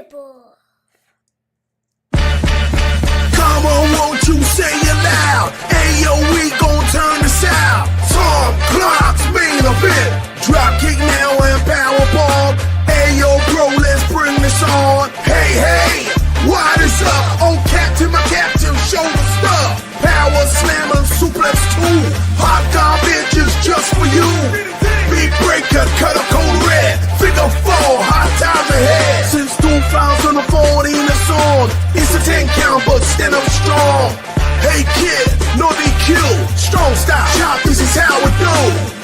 tip-off. Come on, won't you say it loud? Ayo, we gon' turn this out. Tom Clark's main event. Dropkick now and powerbomb. Ayo, bro, let's bring this on. Hey, hey, what is up? Oh, captain, my captain, show the stuff. Power slammer, suplex 2. Hot garbage just for you. Big breaker, cut a code red. Figure 4, hot times ahead. Since 2014, it's on. It's a 10 count, but stand up strong. Hey kid, no DQ, strong style. Chop, this is how it do.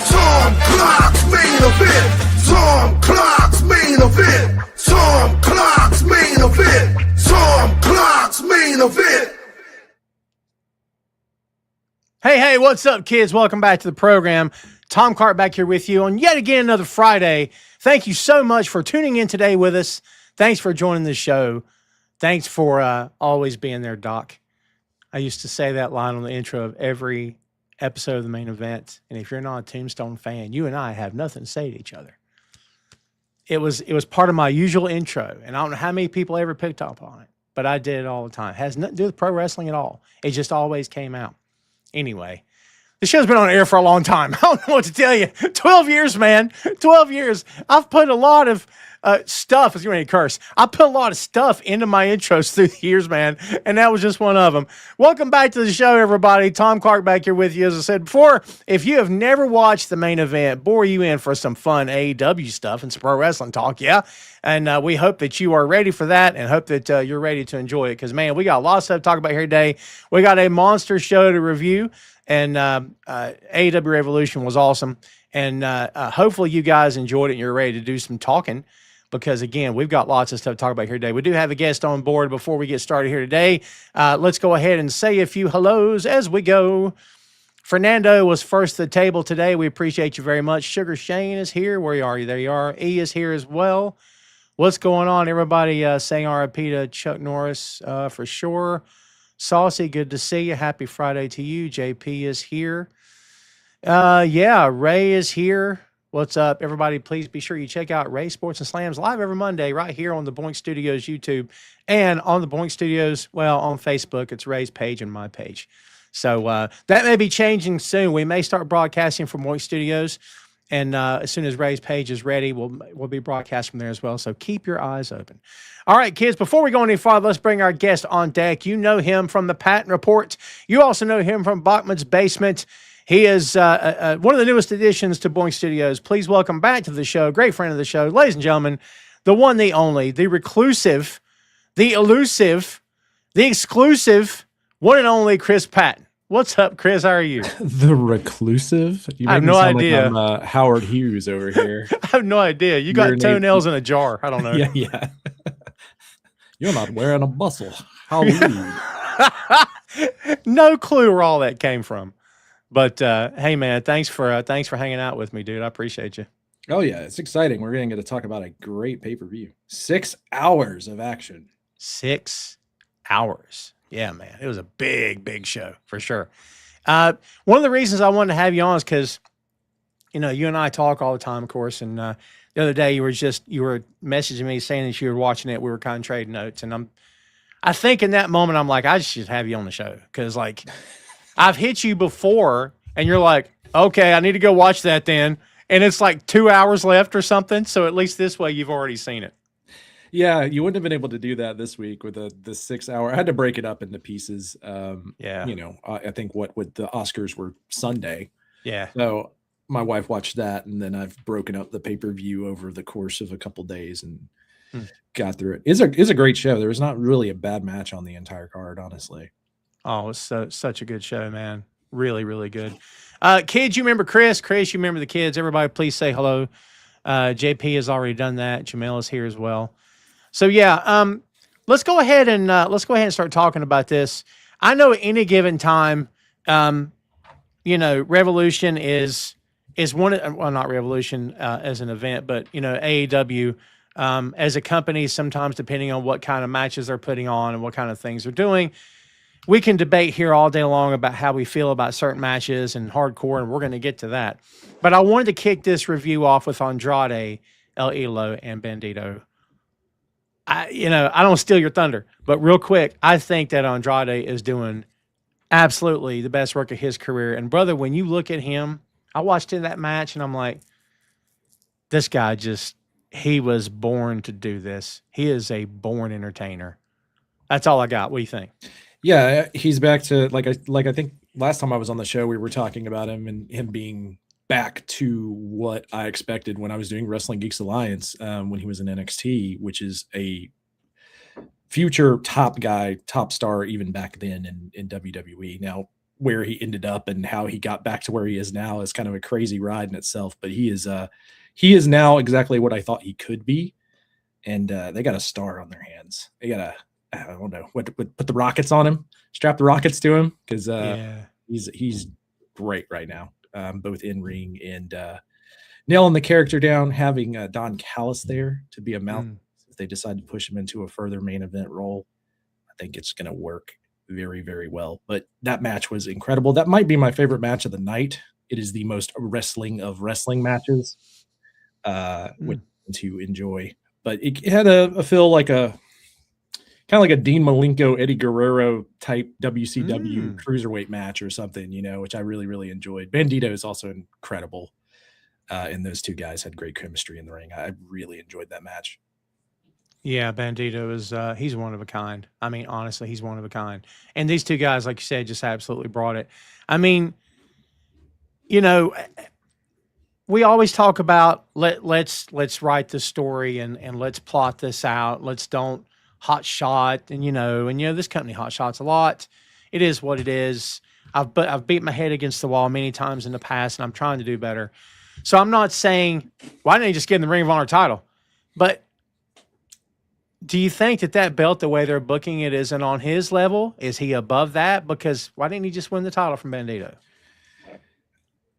Tom Clark's main event. Tom Clark's main event. Tom Clark's main event. Tom Clark's main event. Hey, what's up, kids? Welcome back to the program. Tom Clark back here with you on yet again another Friday. Thank you so much for tuning in today with us. Thanks for joining the show. Thanks for always being there, Doc. I used to say that line on the intro of every episode of the main event. And if you're not a Tombstone fan, you and I have nothing to say to each other. It was part of my usual intro. And I don't know how many people ever picked up on it, but I did it all the time. It has nothing to do with pro wrestling at all. It just always came out. Anyway, the show's been on air for a long time. I don't know what to tell you. 12 years, man. 12 years. I've put a lot of stuff, as you may curse. I put a lot of stuff into my intros through the years, man, and that was just one of them. Welcome back to the show, everybody. Tom Clark back here with you. As I said before, if you have never watched the main event, bore you in for some fun AEW stuff and some pro wrestling talk, yeah? And we hope that you are ready for that and hope that you're ready to enjoy it because, man, we got a lot of stuff to talk about here today. We got a monster show to review, and AEW Revolution was awesome. And hopefully you guys enjoyed it and you're ready to do some talking. Because, again, we've got lots of stuff to talk about here today. We do have a guest on board before we get started here today. Let's go ahead and say a few hellos as we go. Fernando was first at the table today. We appreciate you very much. Sugar Shane is here. Where are you? There you are. E is here as well. What's going on? Everybody saying RIP to Chuck Norris for sure. Saucy, good to see you. Happy Friday to you. JP is here. Yeah, Ray is here. What's up, everybody? Please be sure you check out Ray Sports and Slams live every Monday right here on the Boink Studios YouTube and on the Boink Studios, well, on Facebook. It's Ray's page and my page. So that may be changing soon. We may start broadcasting from Boink Studios, and as soon as Ray's page is ready, we'll be broadcasting from there as well. So keep your eyes open. All right, kids, before we go any farther, let's bring our guest on deck. You know him from the Patton Report. You also know him from Bachman's Basement. He is one of the newest additions to Boink Studios. Please welcome back to the show, great friend of the show, ladies and gentlemen, the one, the only, the reclusive, the elusive, the exclusive, one and only Chris Patton. What's up, Chris? How are you? The reclusive? You I have no idea. Like I'm Howard Hughes over here. I have no idea. You got toenails in a jar. I don't know. Yeah. You're not wearing a bustle. Halloween. No clue where all that came from. But hey, man, thanks for hanging out with me, dude. I appreciate you. Oh yeah, it's exciting. We're going to get to talk about a great pay-per-view. 6 hours of action. 6 hours. Yeah, man, it was a big show for sure. One of the reasons I wanted to have you on is because, you know, you and I talk all the time, of course. And the other day you were messaging me saying that you were watching it. We were kind of trading notes, and I think in that moment I'm like, I just should have you on the show because like. I've hit you before, and you're like, okay, I need to go watch that then. And it's like 2 hours left or something. So at least this way, you've already seen it. Yeah, you wouldn't have been able to do that this week with the 6 hour. I had to break it up into pieces. Yeah. You know, I think what the Oscars were Sunday. Yeah. So my wife watched that, and then I've broken up the pay-per-view over the course of a couple days and got through it. It's a great show. There was not really a bad match on the entire card, honestly. Oh, it's such a good show, man. Really, really good. Kids, you remember Chris? Chris, you remember the kids? Everybody, please say hello. JP has already done that. Jamel is here as well. So yeah, let's go ahead and start talking about this. I know at any given time, you know, Revolution is one. Well, not Revolution as an event, but you know, AEW as a company. Sometimes depending on what kind of matches they're putting on and what kind of things they're doing. We can debate here all day long about how we feel about certain matches and hardcore, and we're going to get to that. But I wanted to kick this review off with Andrade, El Idolo, and Bandido. I don't steal your thunder, but real quick, I think that Andrade is doing absolutely the best work of his career. And brother, when you look at him, I watched in that match and I'm like, this guy he was born to do this. He is a born entertainer. That's all I got. What do you think? Yeah, he's back to I think last time I was on the show, we were talking about him and him being back to what I expected when I was doing Wrestling Geeks Alliance when he was in NXT, which is a future top guy, top star, even back then in WWE. Now, where he ended up and how he got back to where he is now is kind of a crazy ride in itself. But he is now exactly what I thought he could be, and they got a star on their hands. They got I don't know what put the rockets on him, strap the rockets to him because he's great right now, both in ring and nailing the character down. Having Don Callis there to be a mouthpiece if they decide to push him into a further main event role, I think it's going to work very, very well. But that match was incredible. That might be my favorite match of the night. It is the most wrestling of wrestling matches to enjoy. But it had a feel like kind of like a Dean Malenko, Eddie Guerrero type WCW cruiserweight match or something, which I really, really enjoyed. Bandido is also incredible. And those two guys had great chemistry in the ring. I really enjoyed that match. Yeah, Bandido is he's one of a kind. I mean, honestly, he's one of a kind. And these two guys, like you said, just absolutely brought it. I mean, we always talk about let's write the story and let's plot this out. Let's don't hot shot and this company hot shots a lot. It is what it is. I've beat my head against the wall many times in the past, and I'm trying to do better. So I'm not saying why didn't he just get in the Ring of Honor title, but do you think that belt, the way they're booking it, isn't on his level? Is he above that? Because why didn't he just win the title from Bandido?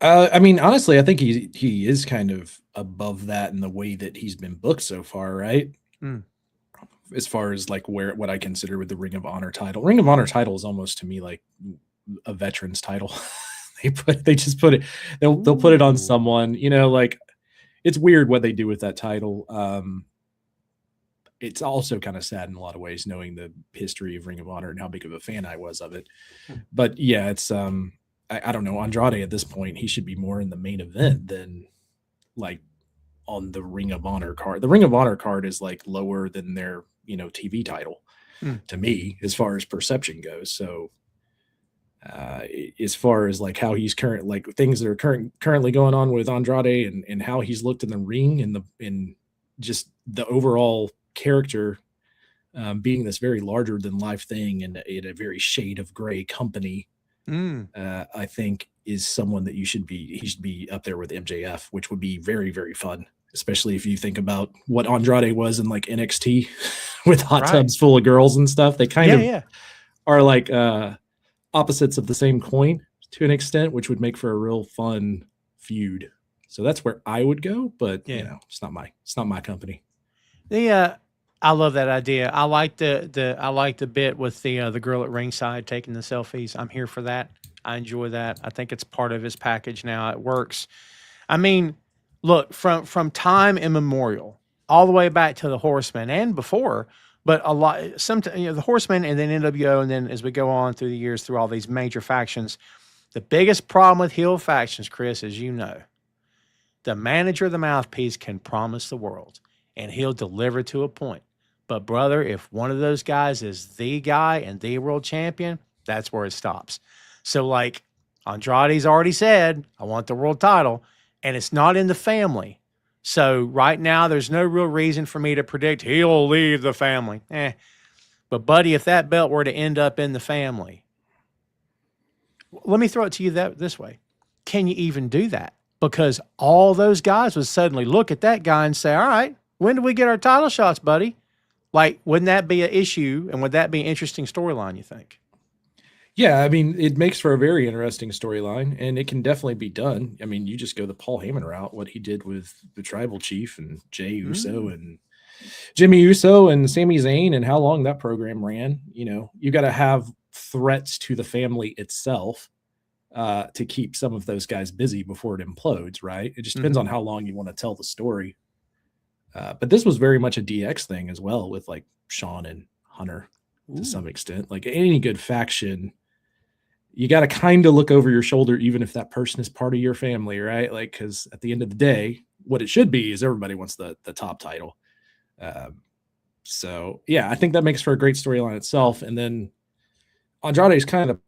I mean, honestly, I think he is kind of above that in the way that he's been booked so far, right? As far as like what I consider with the Ring of Honor title. Ring of Honor title is almost to me like a veteran's title. they just put it. They'll put it on someone. Like it's weird what they do with that title. It's also kind of sad in a lot of ways, knowing the history of Ring of Honor and how big of a fan I was of it. But yeah, it's I don't know. Andrade at this point, he should be more in the main event than like on the Ring of Honor card. The Ring of Honor card is like lower than their TV title to me as far as perception goes. So as far as like how he's things that are currently going on with Andrade and how he's looked in the ring and in just the overall character being this very larger than life thing and in a very shade of gray company, I think is someone that he should be up there with MJF, which would be very, very fun, especially if you think about what Andrade was in like NXT with hot tubs full of girls and stuff. They kind of are like opposites of the same coin to an extent, which would make for a real fun feud. So that's where I would go, but it's not my company. I love that idea. I like the bit with the girl at ringside taking the selfies. I'm here for that. I enjoy that. I think it's part of his package now. It works. I mean, look, from time immemorial, all the way back to the Horsemen and before, but a lot, the Horsemen and then NWO, and then as we go on through the years through all these major factions, the biggest problem with heel factions, Chris, as you know, the manager, the mouthpiece can promise the world and he'll deliver to a point. But brother, if one of those guys is the guy and the world champion, that's where it stops. So like Andrade's already said, I want the world title, and it's not in the family. So right now there's no real reason for me to predict he'll leave the family. But buddy, if that belt were to end up in the family, let me throw it to you this way. Can you even do that? Because all those guys would suddenly look at that guy and say, all right, when do we get our title shots, buddy? Like, wouldn't that be an issue? And would that be an interesting storyline, you think? Yeah, I mean, it makes for a very interesting storyline, and it can definitely be done. I mean, you just go the Paul Heyman route, what he did with the Tribal Chief and Jey Uso and Jimmy Uso and Sami Zayn and how long that program ran. You got to have threats to the family itself to keep some of those guys busy before it implodes, right? It just depends on how long you want to tell the story. But this was very much a DX thing as well, with like Sean and Hunter to some extent. Like any good faction, you got to kind of look over your shoulder, even if that person is part of your family, right? Like, because at the end of the day, what it should be is everybody wants the top title. So yeah, I think that makes for a great storyline itself. And then Andrade is kind of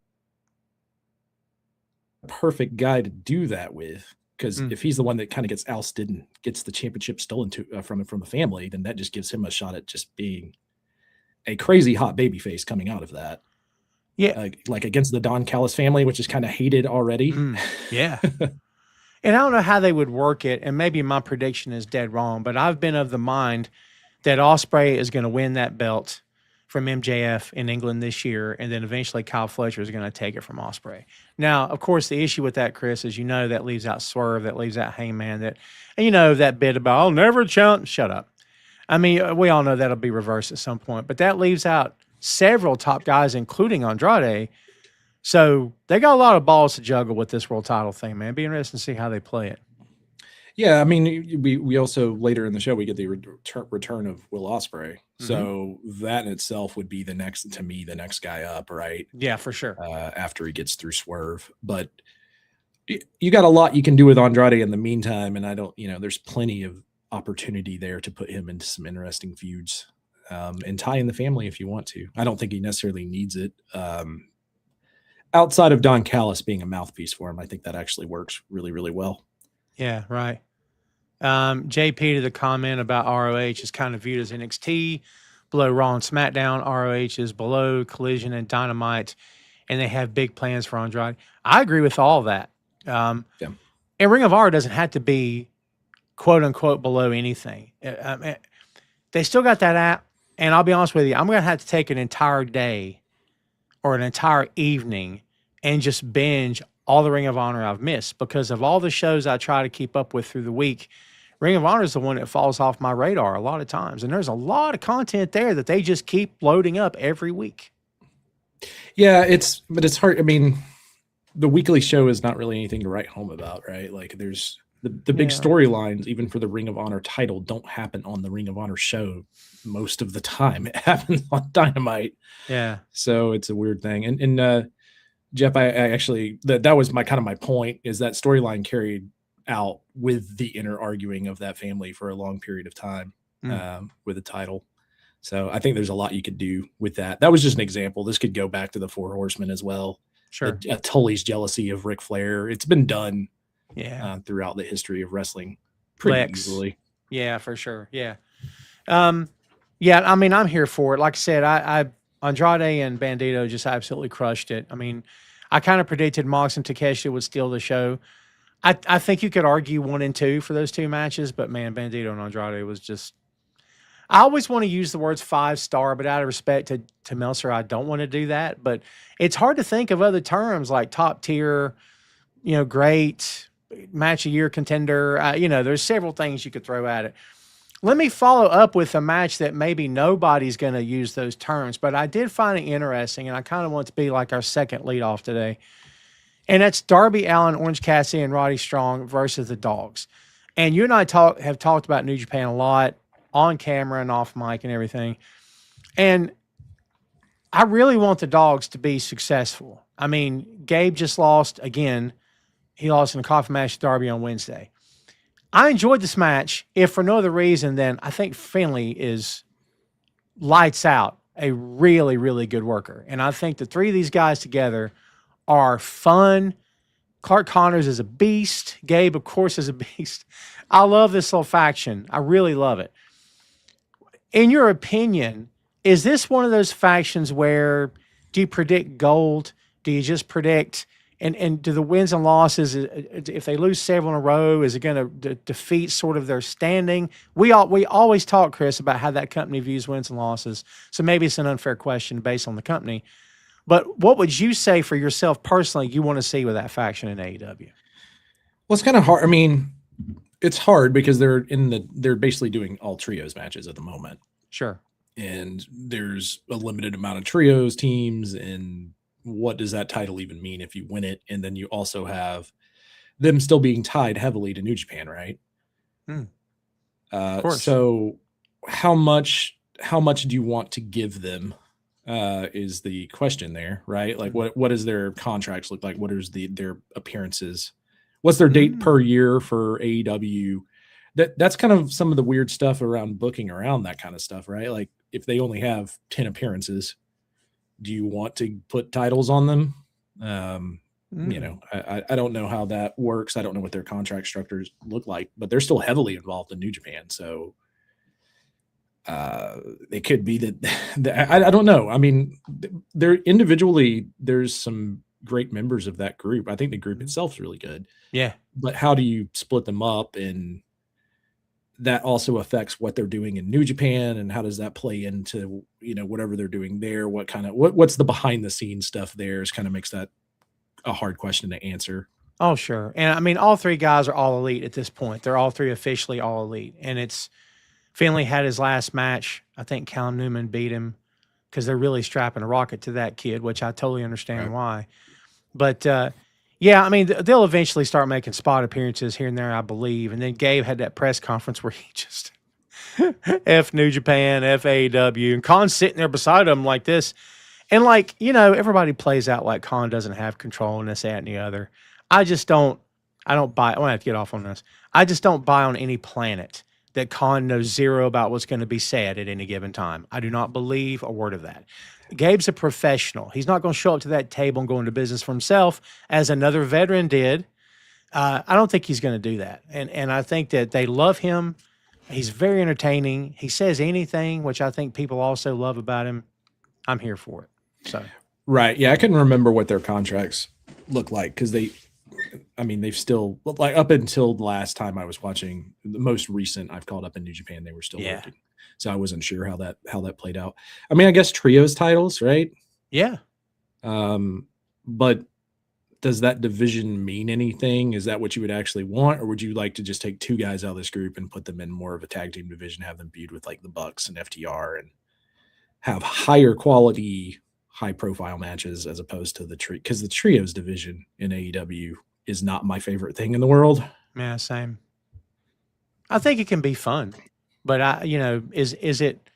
the perfect guy to do that with, because if he's the one that kind of gets ousted and gets the championship stolen from the family, then that just gives him a shot at just being a crazy hot babyface coming out of that. Yeah. Like against the Don Callis family, which is kind of hated already. Yeah. And I don't know how they would work it, and maybe my prediction is dead wrong, but I've been of the mind that Ospreay is going to win that belt from MJF in England this year, and then eventually Kyle Fletcher is going to take it from Ospreay. Now, of course, the issue with that, Chris, is that leaves out Swerve, that leaves out Hangman, and that bit about I'll never challenge. Shut up. I mean, we all know that'll be reversed at some point, but that leaves out several top guys, including Andrade. So they got a lot of balls to juggle with this world title thing, man. Be interesting to see how they play it. Yeah, I mean, we also later in the show we get the return of Will Ospreay, so that in itself would be the next guy up, right? Yeah, for sure. After he gets through Swerve, but you got a lot you can do with Andrade in the meantime, and I don't, there's plenty of opportunity there to put him into some interesting feuds, and tie in the family if you want to. I don't think he necessarily needs it. Outside of Don Callis being a mouthpiece for him, I think that actually works really, really well. Yeah, right. JP to the comment about ROH is kind of viewed as NXT, below Raw and SmackDown. ROH is below Collision and Dynamite, and they have big plans for Andrade. I agree with all that. And Ring of Honor doesn't have to be quote unquote below anything. They still got that app, and I'll be honest with you, I'm going to have to take an entire day or an entire evening and just binge all the Ring of Honor I've missed, because of all the shows I try to keep up with through the week. Ring of Honor is the one that falls off my radar a lot of times. And there's a lot of content there that they just keep loading up every week. Yeah, it's hard. I mean, the weekly show is not really anything to write home about, right? Like there's the big storylines, even for the Ring of Honor title, don't happen on the Ring of Honor show most of the time. It happens on Dynamite. Yeah. So it's a weird thing. And Jeff, I actually, that was my point, is that storyline carried out with the inner arguing of that family for a long period of time with the title. So I think there's a lot you could do with that. That was just an example. This could go back to the Four Horsemen as well. Sure. Tully's jealousy of Ric Flair. It's been done throughout the history of wrestling pretty easily. Yeah, for sure. Yeah. I mean, I'm here for it. Like I said, Andrade and Bandido just absolutely crushed it. I mean, I kind of predicted Mox and Takeshita would steal the show. I think you could argue 1 and 2 for those two matches, but man, Bandido and Andrade was just. I always want to use the words 5-star, but out of respect to Meltzer, I don't want to do that. But it's hard to think of other terms like top tier, great, match of year contender. There's several things you could throw at it. Let me follow up with a match that maybe nobody's going to use those terms, but I did find it interesting, and I kind of want it to be like our second leadoff today. And that's Darby Allin, Orange Cassidy, and Roddy Strong versus the Dogs. And you and I have talked about New Japan a lot on camera and off mic and everything. And I really want the Dogs to be successful. I mean, Gabe just lost again. He lost in a coffin match to Darby on Wednesday. I enjoyed this match, if for no other reason than I think Finley is lights out, a really, really good worker. And I think the three of these guys together are fun. Clark Connors is a beast. Gabe, of course, is a beast. I love this little faction. I really love it. In your opinion, is this one of those factions where do you predict gold? Do you just predict... And do the wins and losses, if they lose several in a row, is it going to defeat sort of their standing? We always talk, Chris, about how that company views wins and losses. So maybe it's an unfair question based on the company. But what would you say for yourself personally you want to see with that faction in AEW? Well, it's kind of hard. I mean, it's hard because they're basically doing all trios matches at the moment. Sure. And there's a limited amount of trios teams, and what does that title even mean if you win it? And then you also have them still being tied heavily to New Japan, right? Of course. So how much do you want to give them? Is the question there, right? Like what does their contracts look like? What is their appearances? What's their date per year for AEW? That's kind of some of the weird stuff around booking around that kind of stuff, right? Like if they only have 10 appearances, do you want to put titles on them? You know, I don't know how that works. I don't know what their contract structures look like, but they're still heavily involved in New Japan. So it could be that I don't know. I mean, they're individually, there's some great members of that group. I think the group itself is really good. Yeah. But how do you split them up? And that also affects what they're doing in New Japan, and how does that play into, you know, whatever they're doing there? What's the behind the scenes stuff there is kind of makes that a hard question to answer. Oh, sure. And I mean, all three guys are all elite at this point. They're all three officially all elite. And it's Finley had his last match. I think Callum Newman beat him because they're really strapping a rocket to that kid, which I totally understand why. But yeah, I mean, they'll eventually start making spot appearances here and there, I believe. And then Gabe had that press conference where he just F New Japan, F AEW, and Khan's sitting there beside him like this. And like, you know, everybody plays out like Khan doesn't have control and this, that, and the other. I don't buy, I want to have to get off on this. I just don't buy on any planet that Khan knows zero about what's going to be said at any given time. I do not believe a word of that. Gabe's a professional. He's not going to show up to that table and go into business for himself as another veteran did. I don't think he's going to do that. And I think that they love him. He's very entertaining. He says anything, which I think people also love about him. I'm here for it. So, right. Yeah. I couldn't remember what their contracts look like because they've still, like, up until the last time I was watching, the most recent I've called up in New Japan, they were still working. So I wasn't sure how that played out. I mean, I guess trios titles, right? Yeah. But does that division mean anything? Is that what you would actually want? Or would you like to just take two guys out of this group and put them in more of a tag team division, have them feud with like the Bucks and FTR and have higher quality, high profile matches as opposed to because the trios division in AEW is not my favorite thing in the world. Yeah, same. I think it can be fun, but is it,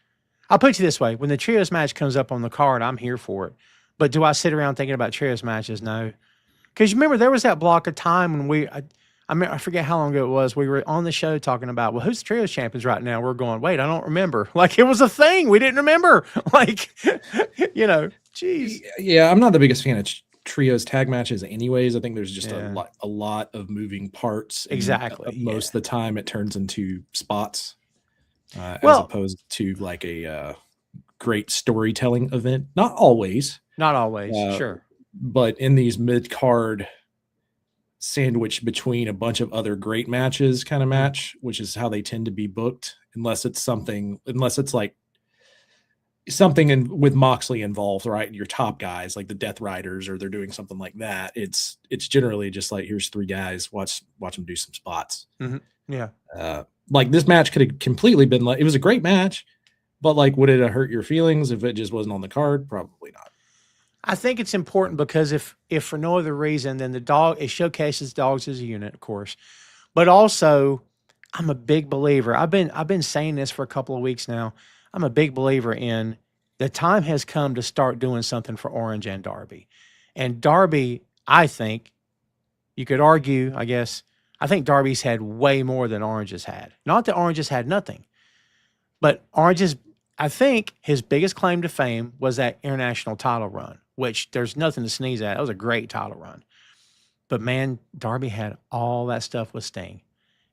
I'll put it this way. When the trios match comes up on the card, I'm here for it. But do I sit around thinking about trios matches? No. Because you remember there was that block of time when I forget how long ago it was. We were on the show talking about, well, who's the trios champions right now? We're going, wait, I don't remember. Like it was a thing. We didn't remember. Like, geez. Yeah, I'm not the biggest fan of trios tag matches anyways. I think there's just a lot of moving parts. Exactly. Most of the time it turns into spots as opposed to like a great storytelling event. Not always. Sure. But in these mid-card sandwich between a bunch of other great matches kind of match, which is how they tend to be booked, unless it's like something with Moxley involved, right? Your top guys like the Death Riders, or they're doing something like that. It's generally just like, here's three guys, watch them do some spots. Mm-hmm. Yeah. Like this match could have completely been like, it was a great match, but like, would it have hurt your feelings if it just wasn't on the card? Probably not. I think it's important because if for no other reason than it showcases dogs as a unit, of course, but also I'm a big believer. I've been saying this for a couple of weeks now. I'm a big believer in the time has come to start doing something for Orange and Darby. And Darby, I think you could argue, I guess, I think Darby's had way more than Orange has had. Not that Orange has had nothing, but I think his biggest claim to fame was that international title run, which there's nothing to sneeze at. That was a great title run. But man, Darby had all that stuff with Sting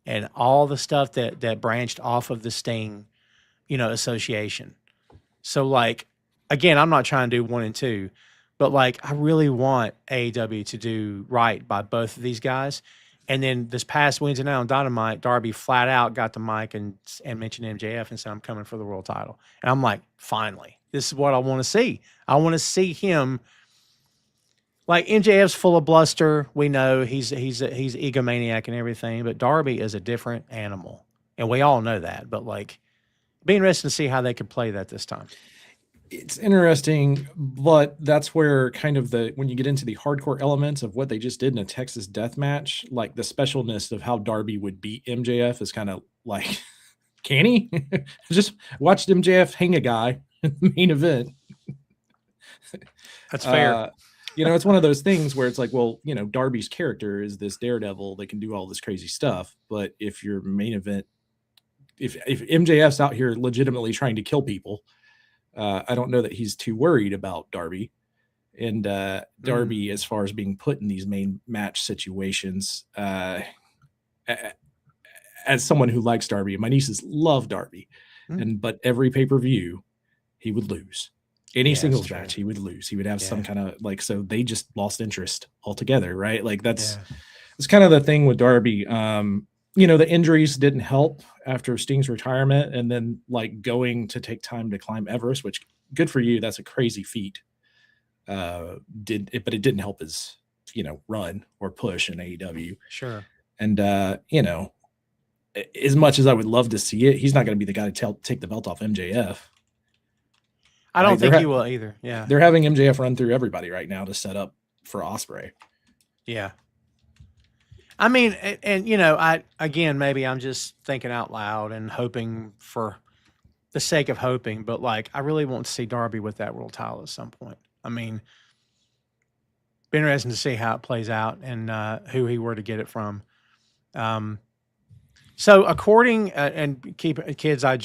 and all the stuff that branched off of the Sting, association. So like, again, I'm not trying to do 1 and 2, but like, I really want AEW to do right by both of these guys. And then this past Wednesday night on Dynamite, Darby flat out got the mic and mentioned MJF and said, I'm coming for the world title. And I'm like, finally, this is what I want to see. I want to see him. Like MJF's full of bluster. We know he's egomaniac and everything, but Darby is a different animal. And we all know that. But like, be interesting to see how they could play that this time. It's interesting, but that's where kind of when you get into the hardcore elements of what they just did in a Texas death match, like the specialness of how Darby would beat MJF is kind of like Can he? Just watched MJF hang a guy in the main event. That's fair. It's one of those things where it's like, well, Darby's character is this daredevil that can do all this crazy stuff. But if your main event, if MJF's out here legitimately trying to kill people, I don't know that he's too worried about Darby. And Darby, as far as being put in these main match situations, as someone who likes Darby, my nieces love Darby, but every pay-per-view he would lose. Any singles match he would lose. He would have some kind of so they just lost interest altogether, right? Like it's kind of the thing with Darby. The injuries didn't help after Sting's retirement, and then going to take time to climb Everest, which good for you. That's a crazy feat. But it didn't help his run or push in AEW. Sure. And as much as I would love to see it, he's not going to be the guy to take the belt off MJF. I don't think he will either. Yeah. They're having MJF run through everybody right now to set up for Ospreay. Yeah. I mean, and maybe I'm just thinking out loud and hoping for the sake of hoping, but I really want to see Darby with that world title at some point. I mean, be interesting to see how it plays out and who he were to get it from. So according and kids, I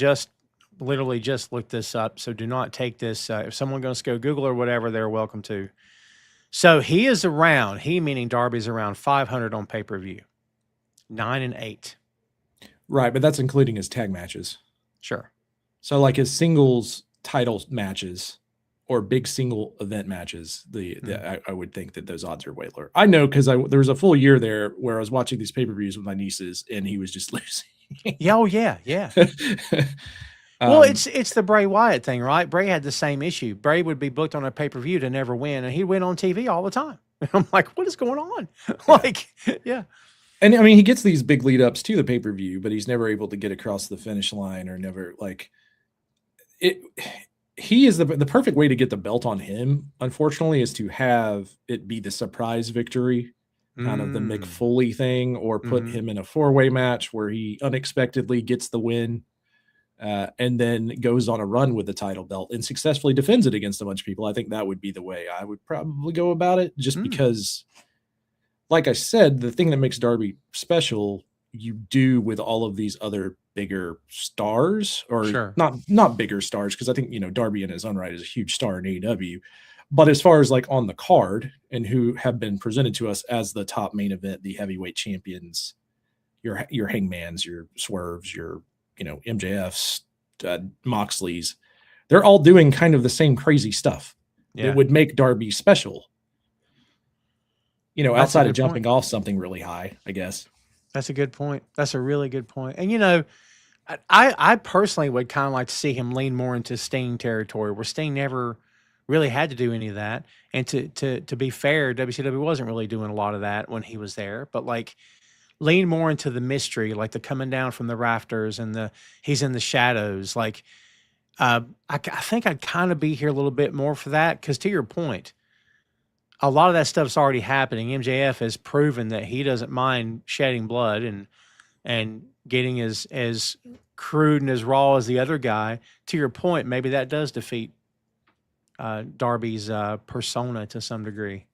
literally just looked this up. So do not take this. If someone goes to go Google or whatever, they're welcome to. So he is around, meaning Darby's around 500 on pay-per-view, 9-8. Right. But that's including his tag matches. Sure. So his singles title matches or big single event matches, I would think that those odds are way lower. I know, because there was a full year there where I was watching these pay-per-views with my nieces and he was just losing. Yeah. Well, it's the Bray Wyatt thing, right? Bray had the same issue. Bray would be booked on a pay-per-view to never win, and he'd win on TV all the time. And I'm like, what is going on? And I mean, he gets these big lead ups to the pay-per-view, but he's never able to get across the finish line or never it. He is the perfect way to get the belt on him, unfortunately, is to have it be the surprise victory, kind of the Mick Foley thing, or put him in a 4-way match where he unexpectedly gets the win. And then goes on a run with the title belt and successfully defends it against a bunch of people. I think that would be the way I would probably go about it, just because, like I said, the thing that makes Darby special, you do with all of these other bigger stars, or not bigger stars, because I think, Darby in his own right is a huge star in AEW. But as far as on the card and who have been presented to us as the top main event, the heavyweight champions, your Hangmans, your Swerves, your MJFs, Moxley's, they're all doing kind of the same crazy stuff. It would make Darby special. Outside of jumping off something really high, I guess. That's a good point. That's a really good point. And I personally would kind of like to see him lean more into Sting territory, where Sting never really had to do any of that. And to be fair, WCW wasn't really doing a lot of that when he was there, but lean more into the mystery, the coming down from the rafters and he's in the shadows. I think I'd kind of be here a little bit more for that, because to your point, a lot of that stuff's already happening. MJF has proven that he doesn't mind shedding blood and getting as crude and as raw as the other guy. To your point, maybe that does defeat Darby's persona to some degree.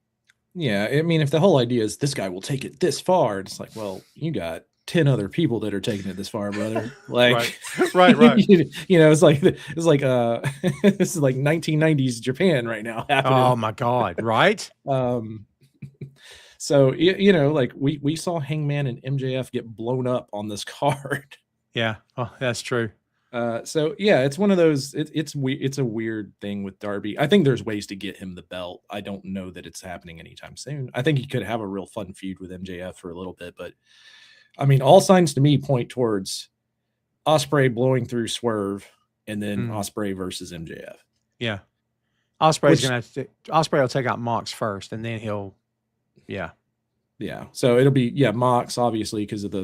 Yeah, I mean, if the whole idea is this guy will take it this far, it's like, well, you got 10 other people that are taking it this far, brother. Right. It's like this is like 1990s Japan right now happening. Oh my God, right? So we saw Hangman and MJF get blown up on this card. Yeah, oh, that's true. So yeah, it's one of those. It's a weird thing with Darby. I think there's ways to get him the belt. I don't know that it's happening anytime soon. I think he could have a real fun feud with MJF for a little bit, but I mean, all signs to me point towards Ospreay blowing through Swerve, and then Ospreay versus MJF. Yeah, Ospreay will take out Mox first, and then he'll, yeah. So it'll be Mox, obviously, because of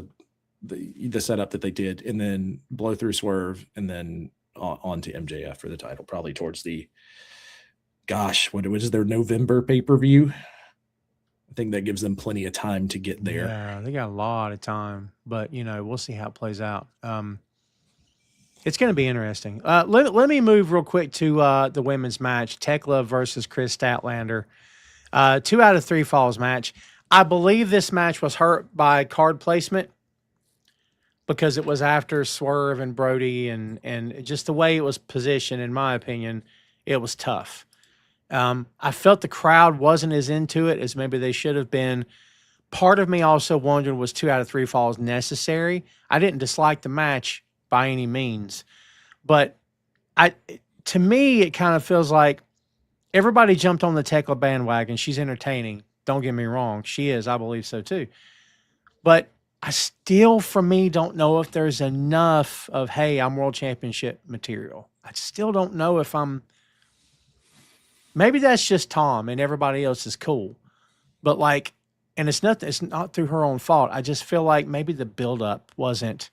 the setup that they did, and then blow through Swerve, and then on to MJF for the title, probably towards what was their November pay-per-view. I think that gives them plenty of time to get there. Yeah, they got a lot of time, but we'll see how it plays out. It's going to be interesting. Let me move real quick to the women's match, Tekla versus Chris Statlander. 2 out of 3 falls match. I believe this match was hurt by card placement because it was after Swerve and Brody and just the way it was positioned, in my opinion, it was tough. I felt the crowd wasn't as into it as maybe they should have been. Part of me also wondered, was 2 out of 3 falls necessary? I didn't dislike the match by any means, but to me, it kind of feels like everybody jumped on the Tekla bandwagon. She's entertaining. Don't get me wrong. She is. I believe so too. But I still, for me, don't know if there's enough of, hey, I'm world championship material. I still don't know if maybe that's just Tom and everybody else is cool. But like, and it's not through her own fault. I just feel like maybe the buildup wasn't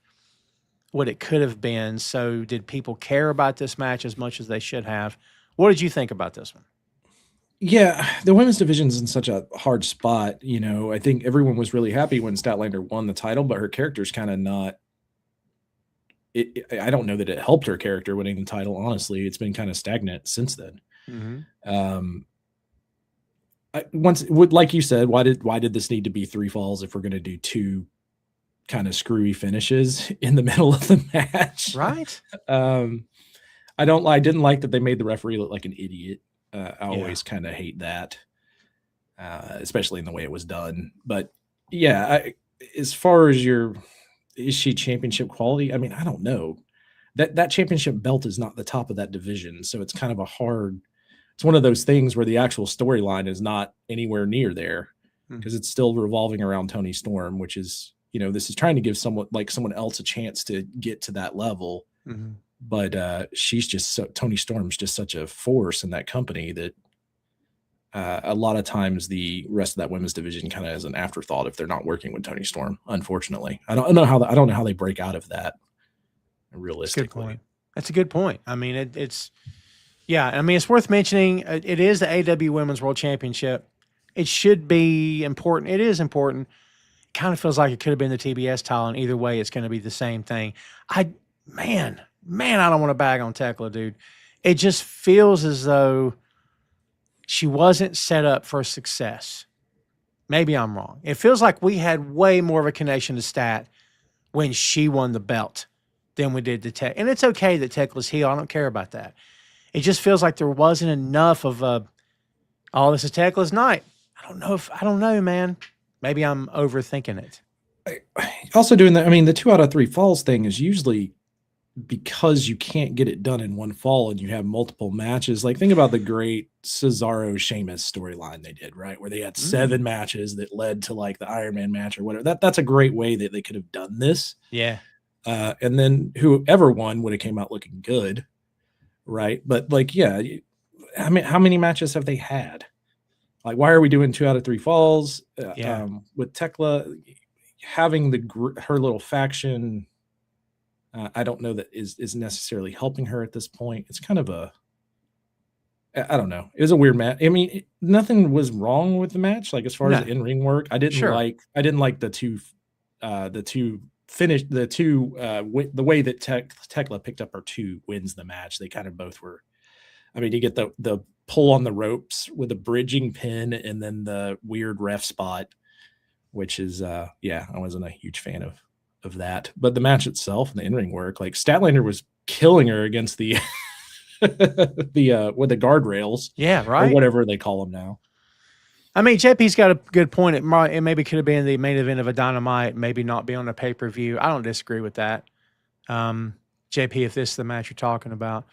what it could have been. So did people care about this match as much as they should have? What did you think about this one? Yeah, the women's division's in such a hard spot. You know, I think everyone was really happy when Statlander won the title, but her character's kind of not. I don't know that it helped her character winning the title. Honestly, it's been kind of stagnant since then. Mm-hmm. Like you said, why did this need to be 3 falls if we're going to do 2 kind of screwy finishes in the middle of the match? Right. I didn't like that they made the referee look like an idiot. I always kind of hate that, especially in the way it was done. But yeah, as far as is she championship quality? I mean, I don't know. That championship belt is not the top of that division, so it's kind of it's one of those things where the actual storyline is not anywhere near there because it's still revolving around Toni Storm, which is, this is trying to give someone else a chance to get to that level. Mm-hmm. But she's just Toni Storm's just such a force in that company that a lot of times the rest of that women's division kind of is an afterthought if they're not working with Toni Storm. Unfortunately, I don't know how they break out of that. Realistically, that's a good point. I mean, it's worth mentioning. It is the AEW Women's World Championship. It should be important. It is important. Kind of feels like it could have been the TBS title, and either way, it's going to be the same thing. Man, I don't want to bag on Tekla, dude. It just feels as though she wasn't set up for success. Maybe I'm wrong. It feels like we had way more of a connection to Stat when she won the belt than we did to Tech. And it's okay that Tekla's heel. I don't care about that. It just feels like there wasn't enough of this is Tekla's night. I don't know, man. Maybe I'm overthinking it. Also doing that, I mean, the 2 out of 3 falls thing is usually because you can't get it done in one fall and you have multiple matches. Like, think about the great Cesaro Sheamus storyline they did, right? Where they had 7 matches that led to like the Iron Man match or whatever. That's a great way that they could have done this. Yeah. And then whoever won would have came out looking good. Right. But like, yeah, I mean, how many matches have they had? Like, why are we doing 2 out of 3 falls? With Tekla having her little faction, I don't know that is necessarily helping her at this point. It's kind of I don't know. It was a weird match. I mean, nothing was wrong with the match. Like, as far as the in-ring work, I didn't like the two finish the way that Tekla picked up her 2 wins the match. They kind of both were. I mean, you get the pull on the ropes with a bridging pin and then the weird ref spot, which is I wasn't a huge fan of that. But the match itself and the in-ring work, like Statlander was killing her against the with the guardrails. Yeah, right. Or whatever they call them now. I mean, JP's got a good point. It maybe could have been the main event of a Dynamite, maybe not be on a pay-per-view. I don't disagree with that. JP, if this is the match you're talking about.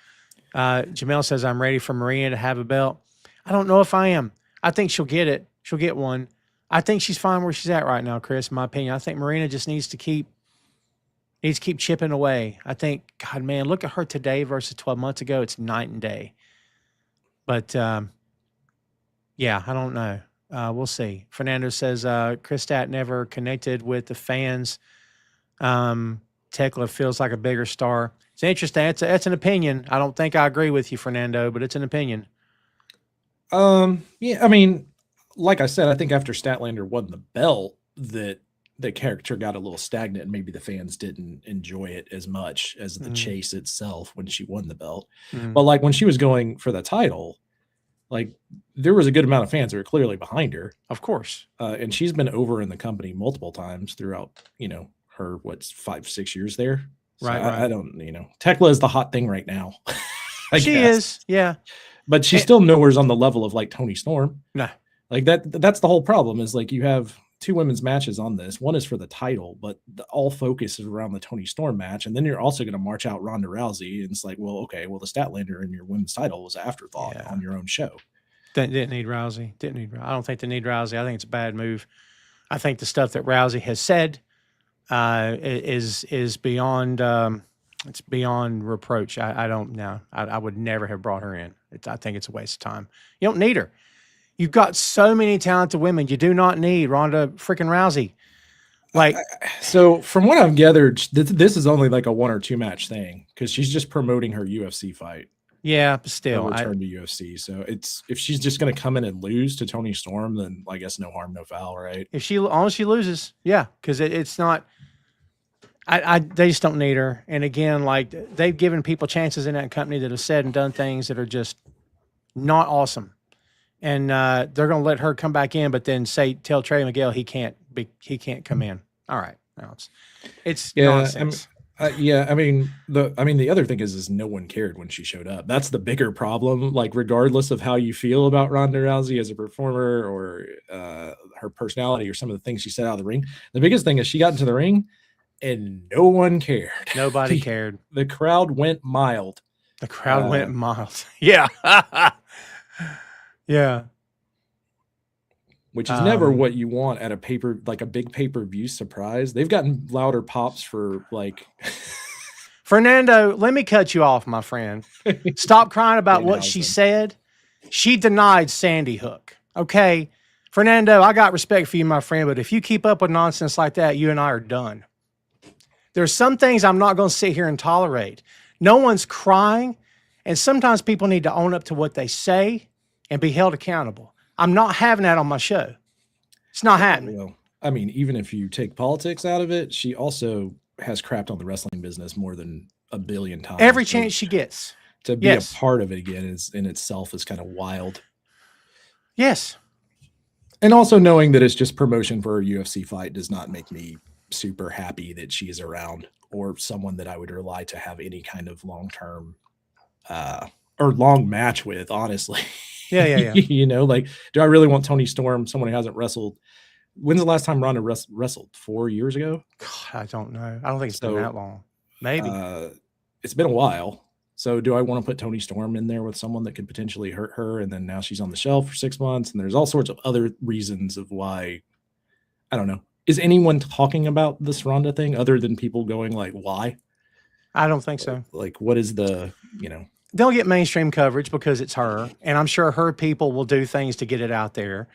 Jamel says, I'm ready for Marina to have a belt. I don't know if I am. I think she'll get it. She'll get one. I think she's fine where she's at right now, Chris, in my opinion. I think Marina just needs to keep chipping away. I think, God, man, look at her today versus 12 months ago. It's night and day. But, I don't know. We'll see. Fernando says, Chris Stat never connected with the fans. Tekla feels like a bigger star. It's interesting. That's an opinion. I don't think I agree with you, Fernando, but it's an opinion. I mean, like I said, I think after Statlander won the belt, that the character got a little stagnant and maybe the fans didn't enjoy it as much as the chase itself when she won the belt. But like when she was going for the title, like there was a good amount of fans that were clearly behind her. Of course. And she's been over in the company multiple times throughout, her, 5-6 years there. So Right. I don't, Tekla is the hot thing right now. She is. Yeah. But she's still nowhere's on the level of like Toni Storm. No. Like that's the whole problem is like you have 2 women's matches on this. One is for the title, but all focus is around the Toni Storm match. And then you're also going to march out Ronda Rousey. And it's like, well, okay, well, the Statlander in your women's title was an afterthought on your own show. Didn't need Rousey. I don't think they need Rousey. I think it's a bad move. I think the stuff that Rousey has said is beyond it's beyond reproach. I don't know. I would never have brought her in. I think it's a waste of time. You don't need her. You've got so many talented women. You do not need Ronda freaking Rousey. Like, so from what I've gathered, this is only like a 1 or 2 match thing because she's just promoting her UFC fight. Yeah, but still, return to UFC. So if she's just going to come in and lose to Toni Storm, then I guess no harm, no foul, right? If she loses, yeah, because it's not. They just don't need her. And again, like they've given people chances in that company that have said and done things that are just not awesome. And they're going to let her come back in, but then tell Trey Miguel he can't come in. All right, no, it's nonsense. I mean the other thing is no one cared when she showed up. That's the bigger problem. Like regardless of how you feel about Ronda Rousey as a performer or her personality or some of the things she said out of the ring, the biggest thing is she got into the ring and no one cared. Nobody cared. The crowd went mild. The crowd went mild. Yeah. Yeah. Which is never what you want at a big pay-per-view surprise. They've gotten louder pops for like Fernando, let me cut you off, my friend. Stop crying about what she said. She denied Sandy Hook. Okay. Fernando, I got respect for you, my friend, but if you keep up with nonsense like that, you and I are done. There's some things I'm not going to sit here and tolerate. No one's crying, and sometimes people need to own up to what they say and be held accountable. I'm not having that on my show. It's not happening. Well, I mean, even if you take politics out of it, she also has crapped on the wrestling business more than a billion times. Every chance she gets. To be a part of it again is in itself is kind of wild. Yes. And also knowing that it's just promotion for a UFC fight does not make me super happy that she is around or someone that I would rely to have any kind of long-term or long match with, honestly. Yeah. Like, do I really want Toni Storm, someone who hasn't wrestled? When's the last time Ronda wrestled? 4 years ago? God, I don't know. I don't think it's been that long. Maybe. It's been a while. So do I want to put Toni Storm in there with someone that could potentially hurt her? And then now she's on the shelf for 6 months. And there's all sorts of other reasons of why. I don't know. Is anyone talking about this Ronda thing other than people going like, why? I don't think so. Like, what is the, They'll get mainstream coverage because it's her. And I'm sure her people will do things to get it out there.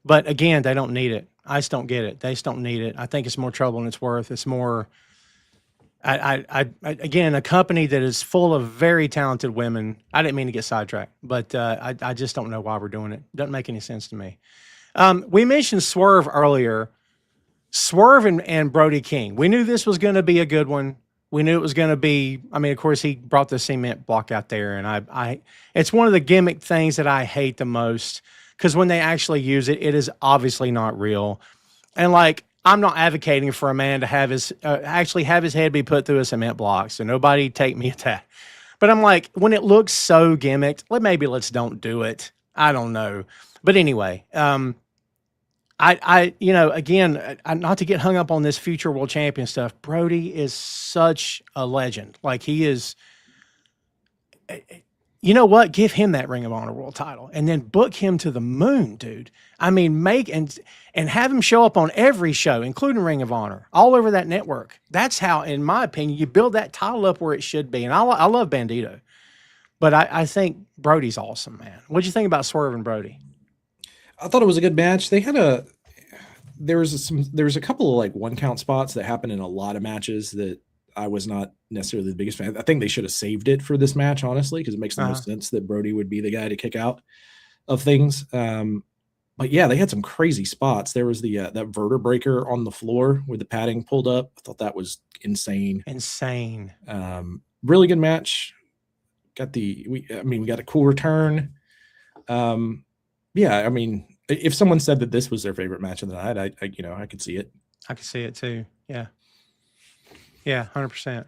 But again, they don't need it. I just don't get it. They just don't need it. I think it's more trouble than it's worth. It's more, again, a company that is full of very talented women. I didn't mean to get sidetracked, but I just don't know why we're doing it. Doesn't make any sense to me. We mentioned Swerve earlier. Swerve and Brody King. We knew this was going to be a good one. We knew it was going to be, of course, he brought the cement block out there, and it's one of the gimmick things that I hate the most, because when they actually use it, it is obviously not real. And like, I'm not advocating for a man to have his head be put through a cement block, so nobody take me at that. But I'm like, when it looks so gimmicked, let's don't do it. I don't know. But anyway, again, not to get hung up on this future world champion stuff, Brody is such a legend. Like, he is, you know what? Give him that Ring of Honor world title and then book him to the moon, dude. I mean, make and have him show up on every show, including Ring of Honor, all over that network. That's how, in my opinion, you build that title up where it should be. And I love Bandido, but I think Brody's awesome, man. What'd you think about Swerve and Brody? I thought it was a good match. There was a couple of like 1 count spots that happened in a lot of matches that I was not necessarily the biggest fan. I think they should have saved it for this match, honestly, because it makes the most sense that Brody would be the guy to kick out of things. But yeah, they had some crazy spots. There was the that vertebreaker on the floor with the padding pulled up. I thought that was insane. Insane. Really good match. We got a cool return. Yeah, I mean, if someone said that this was their favorite match of the night, I could see it. I could see it too. Yeah. Yeah, 100%.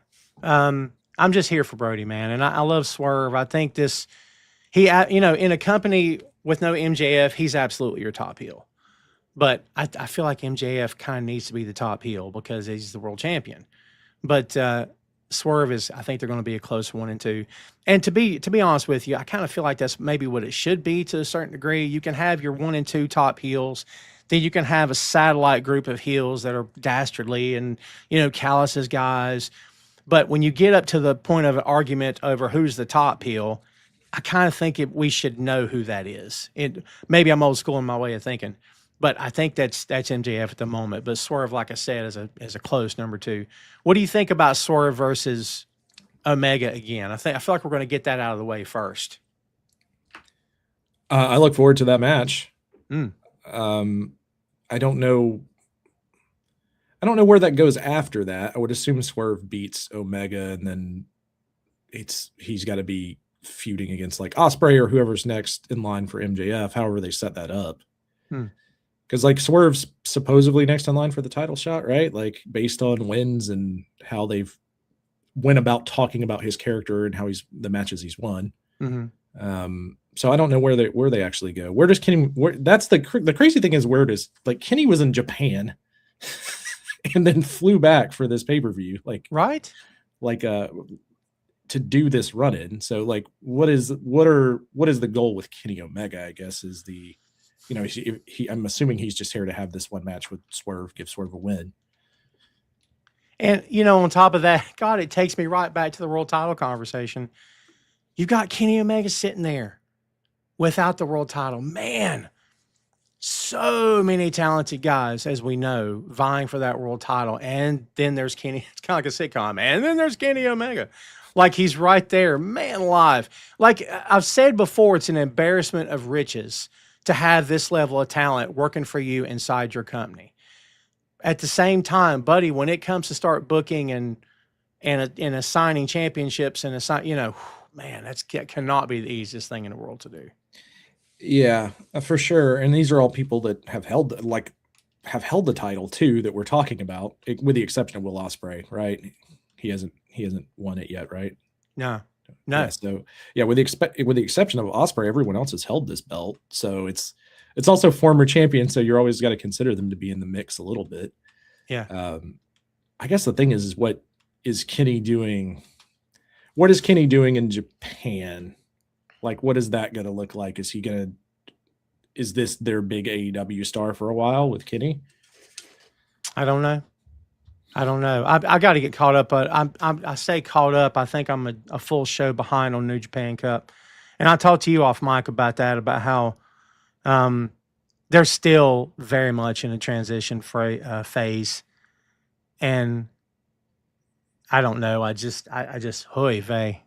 I'm just here for Brody, man. And I love Swerve. I think in a company with no MJF, he's absolutely your top heel. But I feel like MJF kind of needs to be the top heel because he's the world champion. But Swerve I think they're going to be a close 1 and 2. And to be honest with you, I kind of feel like that's maybe what it should be to a certain degree. You can have your 1 and 2 top heels. Then you can have a satellite group of heels that are dastardly and, Callus's guys. But when you get up to the point of an argument over who's the top heel, I kind of think we should know who that is. Maybe I'm old school in my way of thinking, but I think that's MJF at the moment. But Swerve, like I said, is a close number 2. What do you think about Swerve versus Omega again? I feel like we're going to get that out of the way first. I look forward to that match. I don't know where that goes after that. I would assume Swerve beats Omega, and then he's got to be feuding against like Ospreay or whoever's next in line for MJF. However they set that up, because like Swerve's supposedly next in line for the title shot, right? Like based on wins and how they've went about talking about his character and how the matches he's won. So I don't know where they actually go. Where does Kenny? That's the crazy thing is where does like Kenny was in Japan, and then flew back for this pay-per-view, to do this run-in. So like, what is the goal with Kenny Omega? I guess is I'm assuming he's just here to have this one match with Swerve, give Swerve a win. And on top of that, God, it takes me right back to the world title conversation. You've got Kenny Omega sitting there without the world title. Man, so many talented guys, as we know, vying for that world title. And then there's Kenny. It's kind of like a sitcom. And then there's Kenny Omega. Like he's right there, man alive. Like I've said before, it's an embarrassment of riches to have this level of talent working for you inside your company. At the same time, buddy, when it comes to start booking and assigning championships and man, that cannot be the easiest thing in the world to do. Yeah, for sure. And these are all people that have held the title too that we're talking about, with the exception of Will Ospreay, right? He hasn't won it yet, right? No. Yeah, so yeah, with the exception of Ospreay, everyone else has held this belt. So it's also former champion, so you're always got to consider them to be in the mix a little bit. Yeah. I guess the thing is what is Kenny doing? What is Kenny doing in Japan? Like, what is that going to look like? Is this their big AEW star for a while with Kenny? I don't know. I got to get caught up, but I say caught up. I think I'm a full show behind on New Japan Cup. And I talked to you off mic about that, about how they're still very much in a transition phase. And I don't know. I just, hoy vey.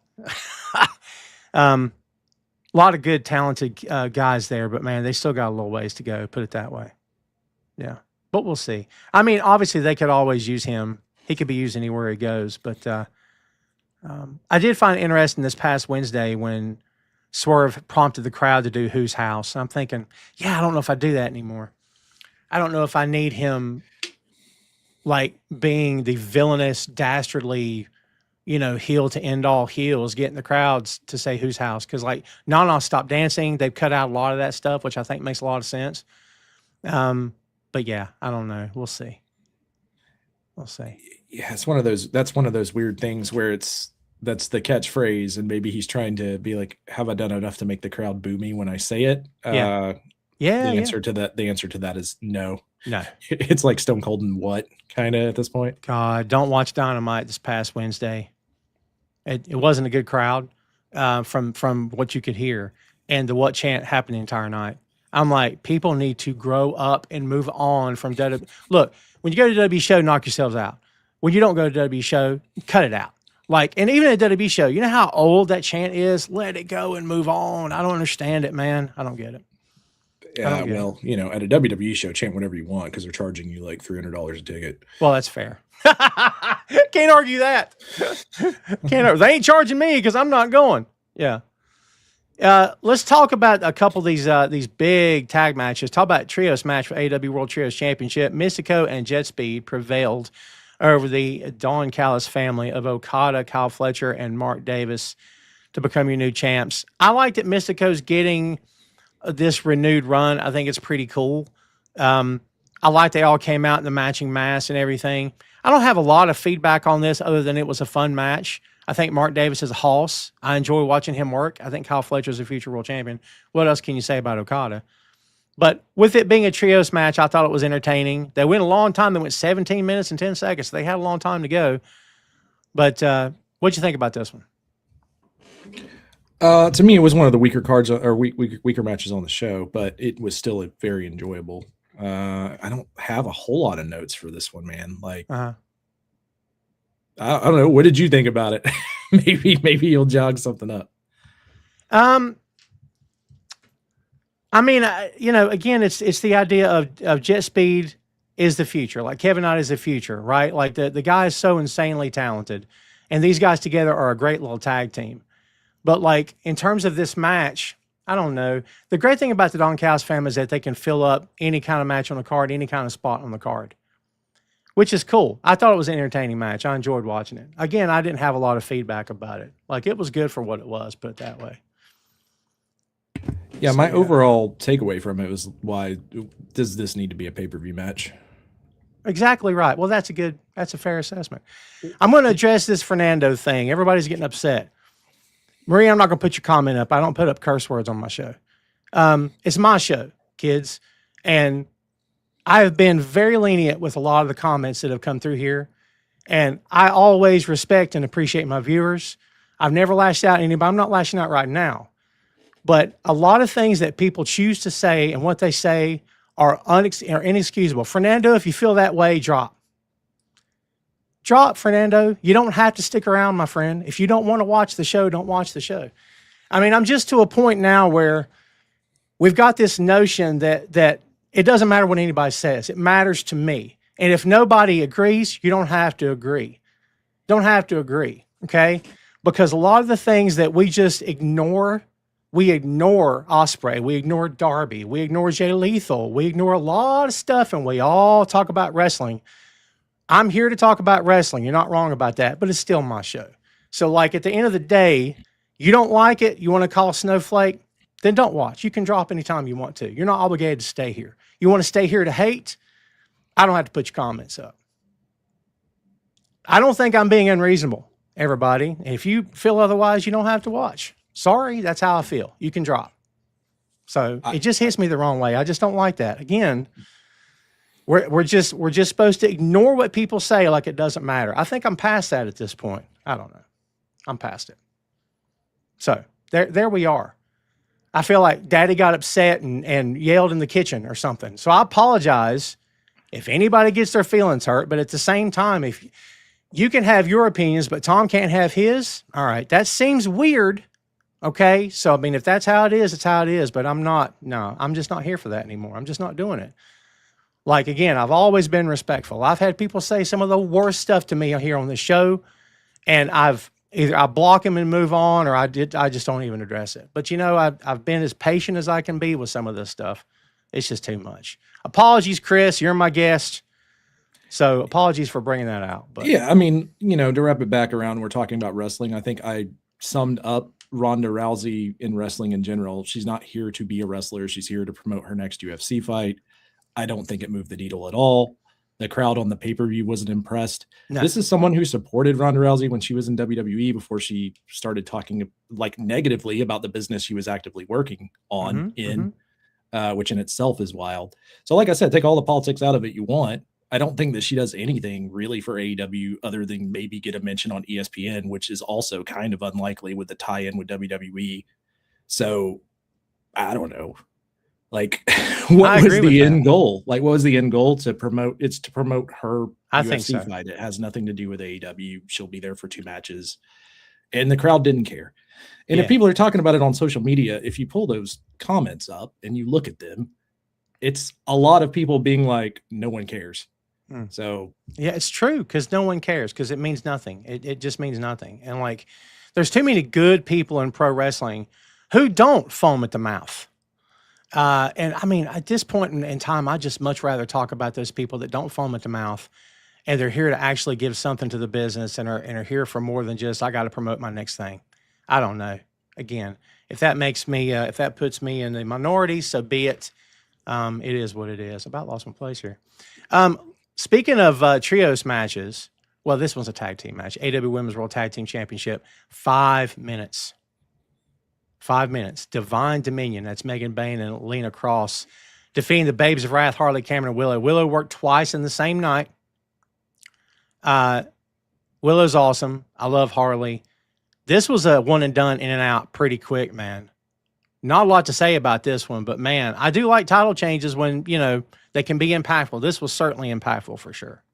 A lot of good, talented guys there, but man, they still got a little ways to go, put it that way. Yeah. But we'll see. I mean, obviously they could always use him. He could be used anywhere he goes. But I did find it interesting this past Wednesday when Swerve prompted the crowd to do Whose House. I'm thinking, yeah, I don't know if I do that anymore. I don't know if I need him like being the villainous, dastardly, heel to end all heels, getting the crowds to say Whose House. Because like Nana stopped dancing. They've cut out a lot of that stuff, which I think makes a lot of sense. But yeah, I don't know. We'll see. Yeah, it's one of those. That's one of those weird things where that's the catchphrase, and maybe he's trying to be like, "Have I done enough to make the crowd boo me when I say it?" Yeah. The answer to that is no. No. It's like Stone Cold and what kind of at this point. God, don't watch Dynamite this past Wednesday. It wasn't a good crowd from what you could hear, and the what chant happened the entire night. I'm like, people need to grow up and move on from WWE. Look, when you go to WWE show, knock yourselves out. When you don't go to WWE show, cut it out. Like, and even at a WWE show, you know how old that chant is? Let it go and move on. I don't understand it, man. I don't get it. don't get it. Well, at a WWE show, chant whatever you want because they're charging you like $300 a ticket. Well, that's fair. Can't argue that. They ain't charging me because I'm not going. Yeah. Let's talk about a couple of these big tag matches. Talk about trios match for AEW World Trios Championship. Mystico and Jet Speed prevailed over the Don Callis family of Okada, Kyle Fletcher, and Mark Davis to become your new champs. I like that Mystico's getting this renewed run. I think it's pretty cool. I like they all came out in the matching mask and everything. I don't have a lot of feedback on this other than it was a fun match. I think Mark Davis is a hoss. I enjoy watching him work. I think Kyle Fletcher is a future world champion. What else can you say about Okada? But with it being a trios match, I thought it was entertaining. They went a long time. They went 17 minutes and 10 seconds. So they had a long time to go. But what'd you think about this one? To me, it was one of the weaker cards or weaker matches on the show, but it was still very enjoyable. I don't have a whole lot of notes for this one, man. Like, I don't know. What did you think about it? maybe you'll jog something up. I mean, again, it's the idea of Jet Speed is the future. Like Kevin Knight is the future, right? Like the guy is so insanely talented, and these guys together are a great little tag team. But like in terms of this match, I don't know. The great thing about the Don Callis family is that they can fill up any kind of match on the card, any kind of spot on the card, which is cool. I thought it was an entertaining match. I enjoyed watching it. Again, I didn't have a lot of feedback about it. Like it was good for what it was, put it that way. Yeah, my overall takeaway from it was, why does this need to be a pay-per-view match? Exactly right. Well, that's a fair assessment. I'm going to address this Fernando thing. Everybody's getting upset. Maria, I'm not going to put your comment up. I don't put up curse words on my show. It's my show, kids. And I've been very lenient with a lot of the comments that have come through here. And I always respect and appreciate my viewers. I've never lashed out at anybody. I'm not lashing out right now. But a lot of things that people choose to say and what they say are inexcusable. Fernando, if you feel that way, drop. Drop, Fernando. You don't have to stick around, my friend. If you don't want to watch the show, don't watch the show. I mean, I'm just to a point now where we've got this notion that it doesn't matter what anybody says. It matters to me. And if nobody agrees, you don't have to agree. Don't have to agree, okay? Because a lot of the things that we just ignore, we ignore Ospreay, we ignore Darby, we ignore Jay Lethal, we ignore a lot of stuff, and we all talk about wrestling. I'm here to talk about wrestling. You're not wrong about that, but it's still my show. So like at the end of the day, you don't like it, you want to call Snowflake, then don't watch. You can drop anytime you want to. You're not obligated to stay here. You want to stay here to hate? I don't have to put your comments up. I don't think I'm being unreasonable, everybody. If you feel otherwise, you don't have to watch. Sorry, that's how I feel. You can drop. So it just hits me the wrong way. I just don't like that. Again, we're just supposed to ignore what people say like it doesn't matter. I think I'm past that at this point. I don't know. I'm past it. So there we are. I feel like Daddy got upset and yelled in the kitchen or something. So I apologize if anybody gets their feelings hurt. But at the same time, if you can have your opinions, but Tom can't have his, all right, that seems weird. Okay, so I mean, if that's how it is, it's how it is. But I'm just not here for that anymore. I'm just not doing it. Like, again, I've always been respectful. I've had people say some of the worst stuff to me here on this show, and I block them and move on, or I just don't even address it. But I've been as patient as I can be with some of this stuff. It's just too much. Apologies, Chris. You're my guest. So apologies for bringing that out. But yeah, I mean, to wrap it back around, we're talking about wrestling. I think I summed up Ronda Rousey in wrestling in general. She's not here to be a wrestler. She's here to promote her next UFC fight. I don't think it moved the needle at all. The crowd on the pay-per-view wasn't impressed. No. This is someone who supported Ronda Rousey when she was in WWE before she started talking like negatively about the business she was actively working on which in itself is wild. So like I said, take all the politics out of it you want. I don't think that she does anything really for AEW other than maybe get a mention on ESPN, which is also kind of unlikely with the tie-in with WWE. So I don't know. Like, what was the end goal? Like, what was the end goal to promote? It's to promote her UFC fight. It has nothing to do with AEW. She'll be there for 2 matches. And the crowd didn't care. And if people are talking about it on social media, if you pull those comments up and you look at them, it's a lot of people being like, no one cares. So yeah, it's true because no one cares because it means nothing. It just means nothing. And like, there's too many good people in pro wrestling who don't foam at the mouth. And I mean, at this point in time, I just much rather talk about those people that don't foam at the mouth and they're here to actually give something to the business and are here for more than just, I got to promote my next thing. I don't know. Again, if that makes me, if that puts me in the minority, so be it. It is what it is. I about lost my place here. Speaking of trios matches, well, this one's a tag team match. AEW Women's World Tag Team Championship, 5 minutes. 5 minutes. Divine Dominion. That's Megan Bayne and Lena Cross defeating the Babes of Wrath, Harley, Cameron, and Willow. Willow worked twice in the same night. Willow's awesome. I love Harley. This was a one and done, in and out pretty quick, man. Not a lot to say about this one, but man, I do like title changes when, you know, they can be impactful. This was certainly impactful for sure.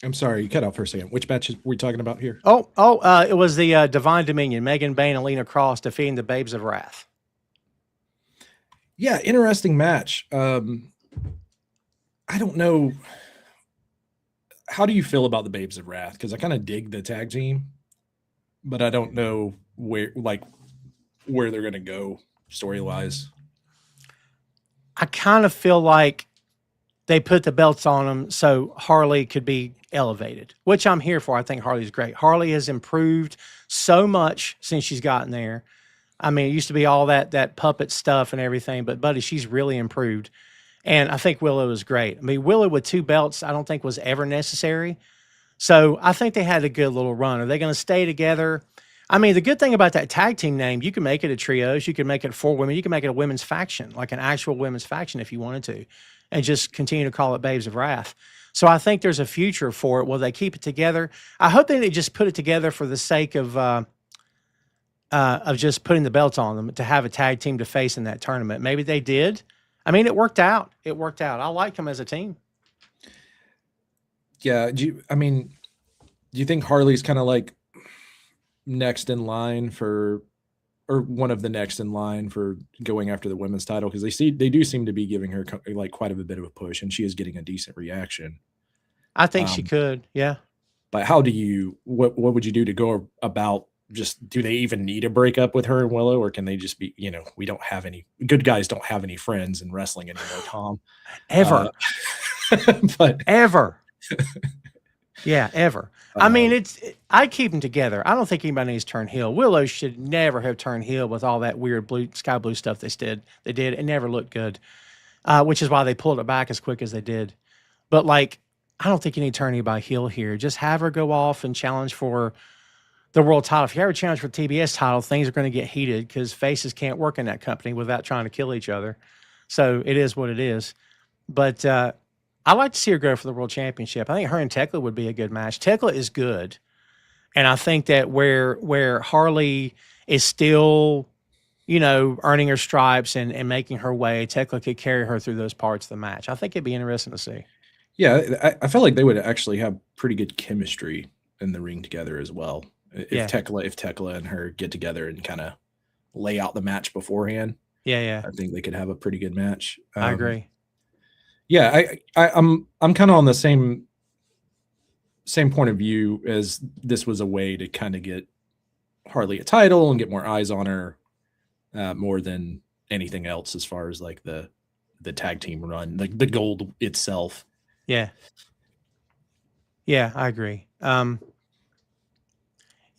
I'm sorry, you cut out for a second. Which match are we talking about here? It was the Divine Dominion, Megan Bayne and Lena Cross defeating the Babes of Wrath. Yeah, interesting match. I don't know. How do you feel about the Babes of Wrath? Because I kind of dig the tag team, but I don't know where they're going to go story-wise. I kind of feel like they put the belts on them so Harley could be elevated, which I'm here for. I think Harley's great. Harley has improved so much since she's gotten there. I mean, it used to be all that puppet stuff and everything, but buddy, she's really improved. And I think Willow is great. I mean, Willow with 2 belts, I don't think was ever necessary. So I think they had a good little run. Are they going to stay together? I mean, the good thing about that tag team name, you can make it a trios, you can make it 4 women, you can make it a women's faction, like an actual women's faction if you wanted to, and just continue to call it Babes of Wrath. So I think there's a future for it. Will they keep it together? I hope they just put it together for the sake of just putting the belts on them to have a tag team to face in that tournament. Maybe they did. I mean, it worked out. It worked out. I like them as a team. Yeah. Do you think Harley's kind of like next in line or one of the next in line for going after the women's title? Because they do seem to be giving her like quite a bit of a push, and she is getting a decent reaction. I think she could. Yeah. But how do you, what would you do to go about just, do they even need to break up with her and Willow, or can they just be, you know, we don't have any good guys, don't have any friends in wrestling anymore, Tom. Ever. But ever. Yeah, ever. I mean, I keep them together. I don't think anybody needs to turn heel. Willow should never have turned heel with all that weird sky blue stuff they did. It never looked good, which is why they pulled it back as quick as they did. But like, I don't think you need to turn anybody heel here. Just have her go off and challenge for the world title. If you ever challenge for the TBS title, things are going to get heated because faces can't work in that company without trying to kill each other. So it is what it is. But I like to see her go for the world championship. I think her and Tekla would be a good match. Tekla is good. And I think that where Harley is still, you know, earning her stripes and making her way, Tekla could carry her through those parts of the match. I think it'd be interesting to see. Yeah, I felt like they would actually have pretty good chemistry in the ring together as well. If Tekla and her get together and kind of lay out the match beforehand. Yeah. I think they could have a pretty good match. I agree. Yeah, I'm kind of on the same point of view, as this was a way to kind of get Harley a title and get more eyes on her, more than anything else as far as like the tag team run, like the gold itself. Yeah, I agree.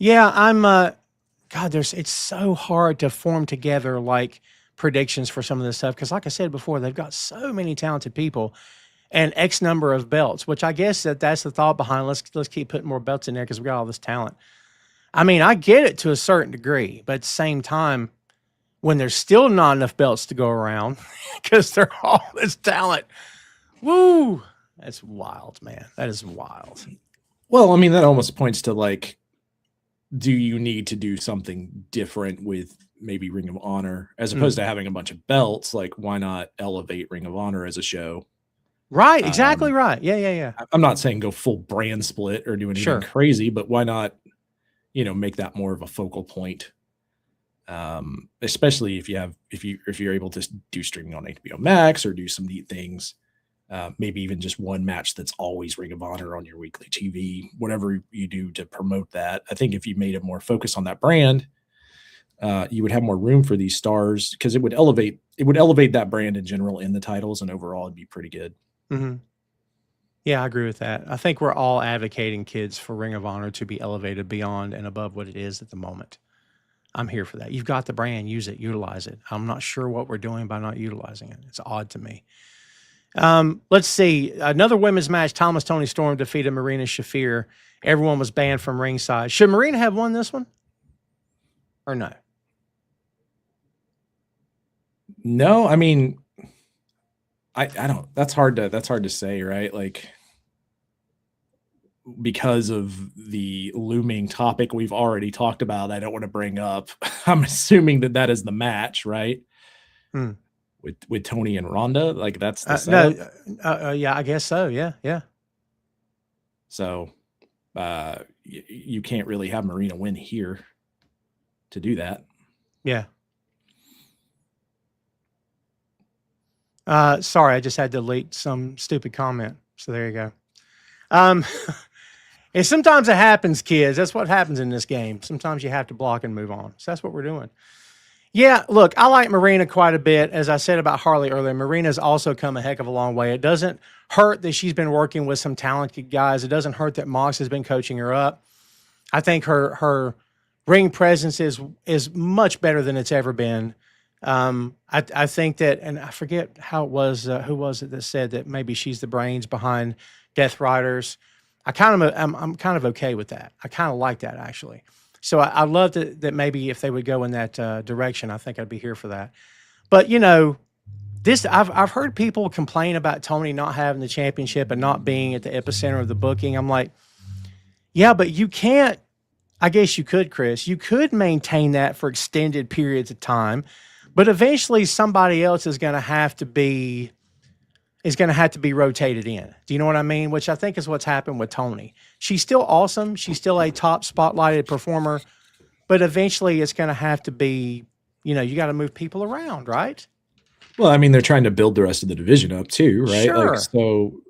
Yeah, I'm God, it's so hard to form together like predictions for some of this stuff because like I said before, they've got so many talented people and X number of belts, which I guess that's the thought behind let's keep putting more belts in there because we got all this talent. I mean, I get it to a certain degree, but at the same time, when there's still not enough belts to go around because they're all this talent, woo, that's wild, man. That is wild. Well, I mean, that almost points to like, do you need to do something different with maybe Ring of Honor as opposed to having a bunch of belts? Like, why not elevate Ring of Honor as a show? Right. Exactly right. Yeah. I'm not saying go full brand split or do anything crazy, but why not, you know, make that more of a focal point? Especially if you're able to do streaming on HBO Max or do some neat things. Maybe even just one match that's always Ring of Honor on your weekly TV, whatever you do to promote that. I think if you made it more focused on that brand, you would have more room for these stars because it would elevate that brand in general in the titles, and overall it'd be pretty good. Mm-hmm. Yeah, I agree with that. I think we're all advocating, kids, for Ring of Honor to be elevated beyond and above what it is at the moment. I'm here for that. You've got the brand, use it, utilize it. I'm not sure what we're doing by not utilizing it. It's odd to me. Let's see. Another women's match, Thomas Toni Storm defeated Marina Shafir. Everyone was banned from ringside. Should Marina have won this one? Or no? No, I mean, I don't. That's hard to say, right? Like, because of the looming topic we've already talked about, I don't want to bring up. I'm assuming that is the match, right? With Tony and Ronda, like that's the setup. Yeah, I guess so. Yeah. So, you can't really have Marina win here to do that. Yeah. Sorry, I just had to delete some stupid comment. So there you go. And sometimes it happens, kids. That's what happens in this game. Sometimes you have to block and move on. So that's what we're doing. Yeah, look, I like Marina quite a bit. As I said about Harley earlier, Marina's also come a heck of a long way. It doesn't hurt that she's been working with some talented guys. It doesn't hurt that Mox has been coaching her up. I think her ring presence is much better than it's ever been. I think that, and I forget how it was, who was it that said that maybe she's the brains behind Death Riders. I'm kind of okay with that. I kind of like that, actually. So I love that maybe if they would go in that direction, I think I'd be here for that. But, I've heard people complain about Tony not having the championship and not being at the epicenter of the booking. I'm like, yeah, but you can't. I guess you could, Chris. You could maintain that for extended periods of time, but eventually somebody else is going to have to be rotated in. Do you know what I mean? Which I think is what's happened with Tony. She's still awesome. She's still a top spotlighted performer, but eventually it's going to have to be, you got to move people around, right? Well, I mean, they're trying to build the rest of the division up too, right? Sure. Like, so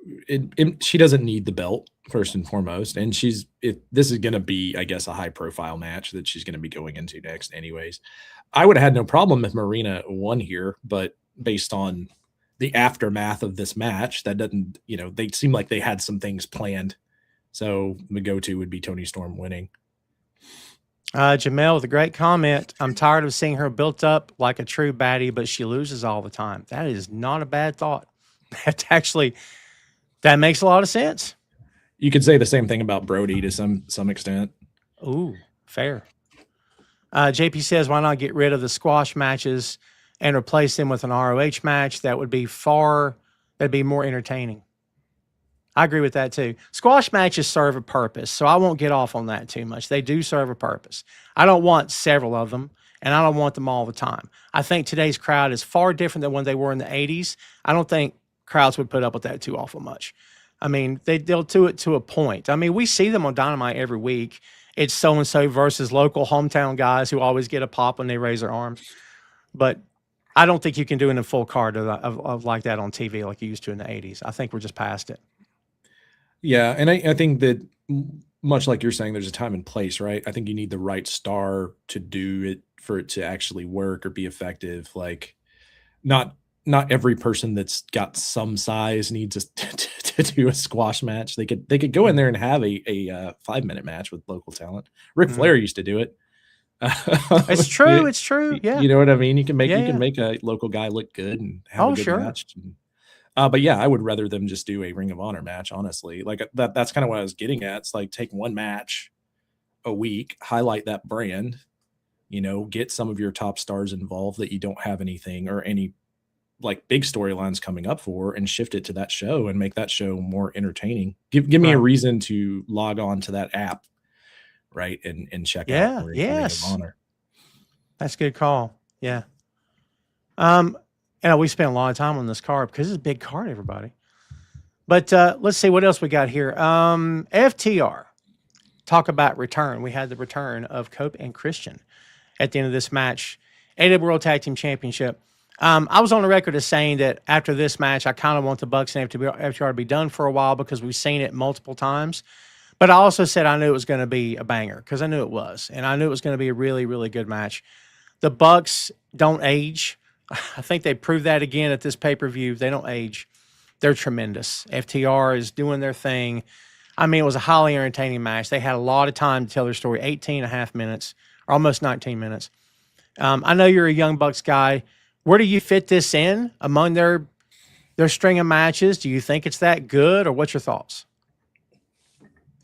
she doesn't need the belt first and foremost. And this is going to be, I guess, a high profile match that she's going to be going into next anyways. I would have had no problem if Marina won here, but based on the aftermath of this match, that doesn't, they seem like they had some things planned. So the go-to would be Toni Storm winning. Jamel with a great comment. I'm tired of seeing her built up like a true baddie, but she loses all the time. That is not a bad thought. That makes a lot of sense. You could say the same thing about Brody to some extent. Ooh, fair. JP says, why not get rid of the squash matches and replace them with an ROH match? That'd be more entertaining. I agree with that too. Squash matches serve a purpose, so I won't get off on that too much. They do serve a purpose. I don't want several of them, and I don't want them all the time. I think today's crowd is far different than when they were in the 80s. I don't think crowds would put up with that too awful much. I mean, they'll do it to a point. I mean, we see them on Dynamite every week. It's so-and-so versus local hometown guys who always get a pop when they raise their arms. But I don't think you can do it in a full card of like that on TV like you used to in the 80s. I think we're just past it. Yeah, and I think that much like you're saying, there's a time and place, right? I think you need the right star to do it for it to actually work or be effective. Like, not every person that's got some size needs to do a squash match. They could go in there and have a 5-minute match with local talent. Ric Flair used to do it. It's true. It's true. Yeah. You know what I mean? You can make a local guy look good and have a good match. But yeah, I would rather them just do a Ring of Honor match, honestly. Like that's kind of what I was getting at. It's like take one match a week, highlight that brand, get some of your top stars involved that you don't have anything or any like big storylines coming up for, and shift it to that show and make that show more entertaining. Give me a reason to log on to that app, right, and check out Ring of Honor. That's a good call. Yeah. We spent a lot of time on this card because it's a big card, everybody. But let's see what else we got here. FTR, talk about return. We had the return of Cope and Christian. at the end of this match. AEW World Tag Team Championship. I was on the record as saying that after this match, I kind of want the Bucks and FTR to be done for a while because we've seen it multiple times. But I also said I knew it was going to be a banger because I knew it was. And I knew it was going to be a really, really good match. The Bucks don't age. I think they proved that again at this pay-per-view. They don't age. They're tremendous. FTR is doing their thing. I mean, it was a highly entertaining match. They had a lot of time to tell their story, 18 and a half minutes, or almost 19 minutes. I know you're a Young Bucks guy. Where do you fit this in among their string of matches? Do you think it's that good, or what's your thoughts?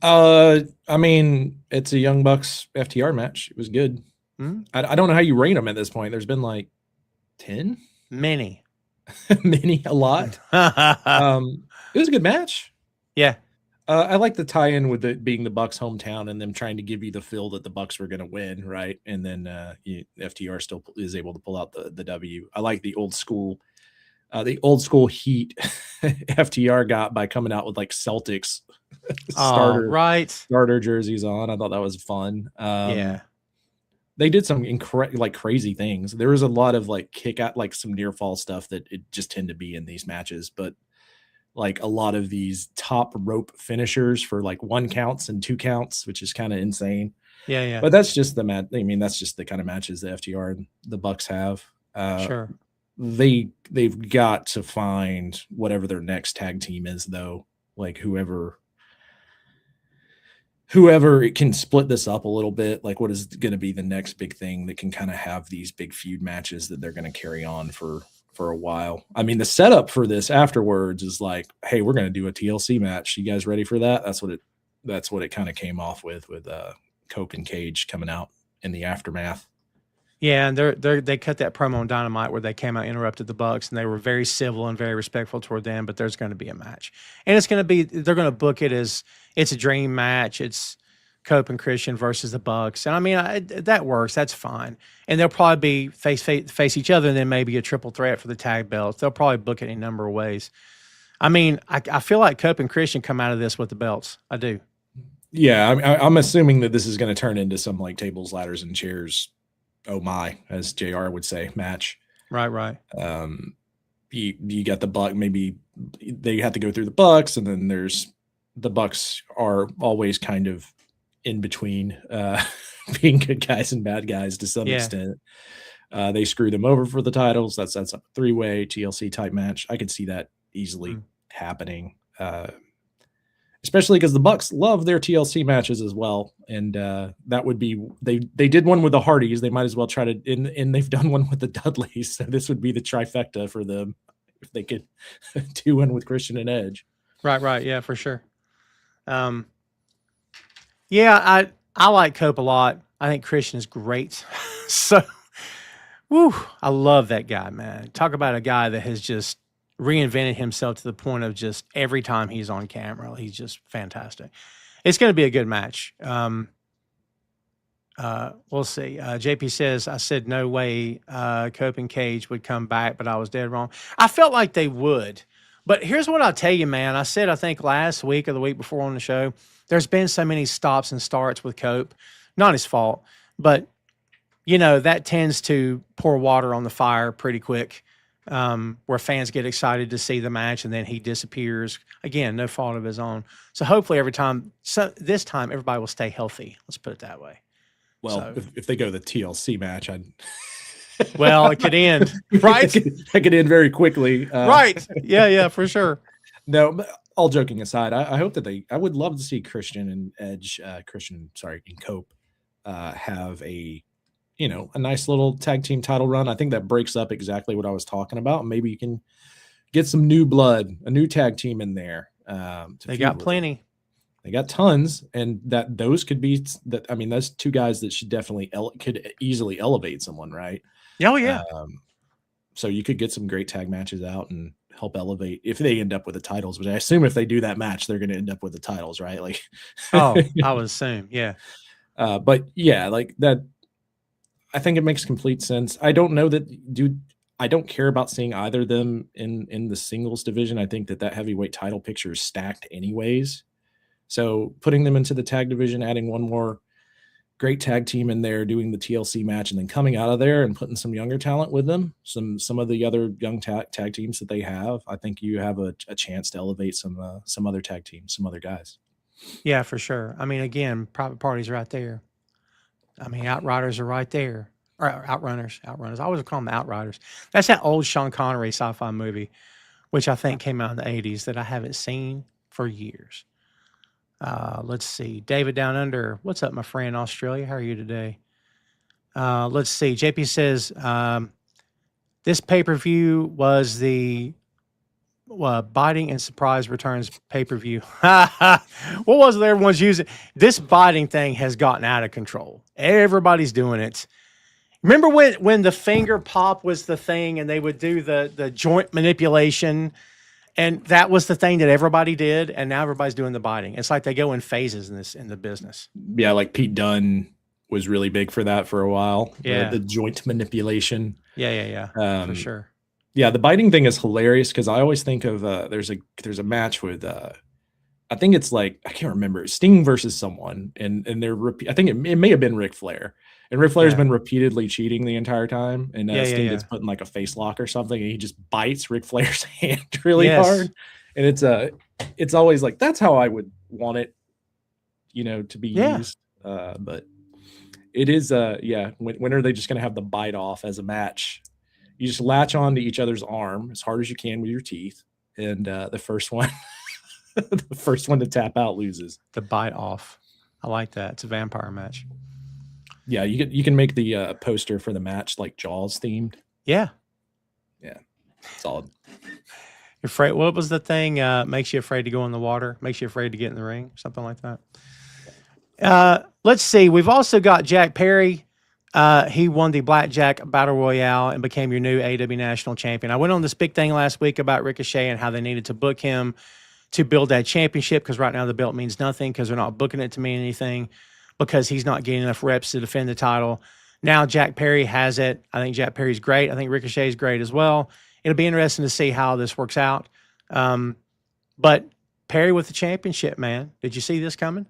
I mean, it's a Young Bucks FTR match. It was good. Mm-hmm. I don't know how you rate them at this point. There's been like 10? Many. Many, a lot. It was a good match. Yeah. I like the tie-in with it being the Bucks' hometown and them trying to give you the feel that the Bucks were going to win, right? And then FTR still is able to pull out the W. I like the old school heat FTR got by coming out with like Celtics starter jerseys on. I thought that was fun. Yeah. They did some crazy things. There was a lot of like kick out, like some near fall stuff that it just tend to be in these matches, but like a lot of these top rope finishers for like 1 counts and 2 counts, which is kind of insane. Yeah, yeah. But that's just the match. I mean, that's just the kind of matches the FTR and the Bucks have. Sure. They've got to find whatever their next tag team is, though. Like whoever can split this up a little bit. Like what is going to be the next big thing that can kind of have these big feud matches that they're going to carry on for a while. I mean, the setup for this afterwards is like, hey, we're going to do a TLC match. You guys ready for that? That's what it kind of came off with Cope and Cage coming out in the aftermath. Yeah, and they cut that promo on Dynamite where they came out, interrupted the Bucks, and they were very civil and very respectful toward them. But there's going to be a match, and they're going to book it as it's a dream match. It's Cope and Christian versus the Bucks, and I mean that works. That's fine, and they'll probably be face each other, and then maybe a triple threat for the tag belts. They'll probably book it any number of ways. I mean, I feel like Cope and Christian come out of this with the belts. I do. Yeah, I'm assuming that this is going to turn into some like tables, ladders, and chairs. Oh my, as JR would say, match. Right. You got the Buck. Maybe they have to go through the Bucks, and then there's the Bucks are always kind of in between being good guys and bad guys to some extent. They screw them over for the titles. That's a 3-way TLC type match. I could see that easily happening. Especially because the Bucks love their TLC matches as well, and that would be they did one with the Hardys. They might as well try to, and they've done one with the Dudleys. So this would be the trifecta for them if they could do one with Christian and Edge. Right. Yeah, for sure. Yeah, I like Cope a lot. I think Christian is great. So, I love that guy, man. Talk about a guy that has just reinvented himself to the point of just every time he's on camera, he's just fantastic. It's going to be a good match. We'll see. JP says, I said no way Cope and Cage would come back, but I was dead wrong. I felt like they would. But here's what I'll tell you, man. I said, I think last week or the week before on the show, there's been so many stops and starts with Cope. Not his fault, but, that tends to pour water on the fire pretty quick. Where fans get excited to see the match and then he disappears. Again, no fault of his own. So hopefully this time everybody will stay healthy. Let's put it that way. Well, if they go the TLC match, well, it could end, right? That could end very quickly. Right. Yeah, for sure. No, but all joking aside, I hope that I would love to see Christian and Edge, and Cope have a nice little tag team title run. I think that breaks up exactly what I was talking about. Maybe you can get some new blood, a new tag team in there. They got plenty. They got tons, and those could be that. I mean, those 2 guys that should definitely could easily elevate someone, right? Oh yeah. So you could get some great tag matches out and help elevate if they end up with the titles. Which I assume if they do that match, they're going to end up with the titles, right? Like, I would assume, yeah. But yeah, like that. I think it makes complete sense. I don't know that, I don't care about seeing either of them in the singles division. I think that heavyweight title picture is stacked anyways. So putting them into the tag division, adding one more great tag team in there doing the TLC match, and then coming out of there and putting some younger talent with them, some of the other young tag teams that they have, I think you have a chance to elevate some other tag teams, some other guys. Yeah, for sure. I mean, again, Private Party's right there. I mean, Outriders are right there. Or Outrunners. I always call them Outriders. That's that old Sean Connery sci-fi movie, which I think came out in the 80s that I haven't seen for years. Let's see. David Down Under. What's up, my friend, Australia? How are you today? Let's see. JP says, this pay-per-view was the biting and surprise returns pay-per-view. What was it everyone's using? This biting thing has gotten out of control. Everybody's doing it. Remember when the finger pop was the thing and they would do the joint manipulation, and that was the thing that everybody did, and now everybody's doing the biting. It's like they go in phases in the business. Yeah, like Pete Dunne was really big for that for a while. Yeah. The joint manipulation. Yeah. For sure. Yeah, the biting thing is hilarious because I always think of there's a match with I think it's like, I can't remember, Sting versus someone, and they're I think it may have been Ric Flair. And Ric Flair's been repeatedly cheating the entire time, and Sting gets put in like a face lock or something, and he just bites Ric Flair's hand really hard. And it's always like, that's how I would want it, to be used. But it is when are they just going to have the bite off as a match? You just latch on to each other's arm as hard as you can with your teeth, and the first one to tap out loses. The bite off. I like that. It's a vampire match. Yeah, you can make the poster for the match like Jaws themed. Yeah, solid. You're afraid. What was the thing? Makes you afraid to go in the water. Makes you afraid to get in the ring. Something like that. Let's see. We've also got Jack Perry. He won the Blackjack Battle Royale and became your new AEW National Champion. I went on this big thing last week about Ricochet and how they needed to book him to build that championship, because right now the belt means nothing because they're not booking it to mean anything, because he's not getting enough reps to defend the title. Now Jack Perry has it. I think Jack Perry's great. I think Ricochet is great as well. It'll be interesting to see how this works out. But Perry with the championship, man. Did you see this coming?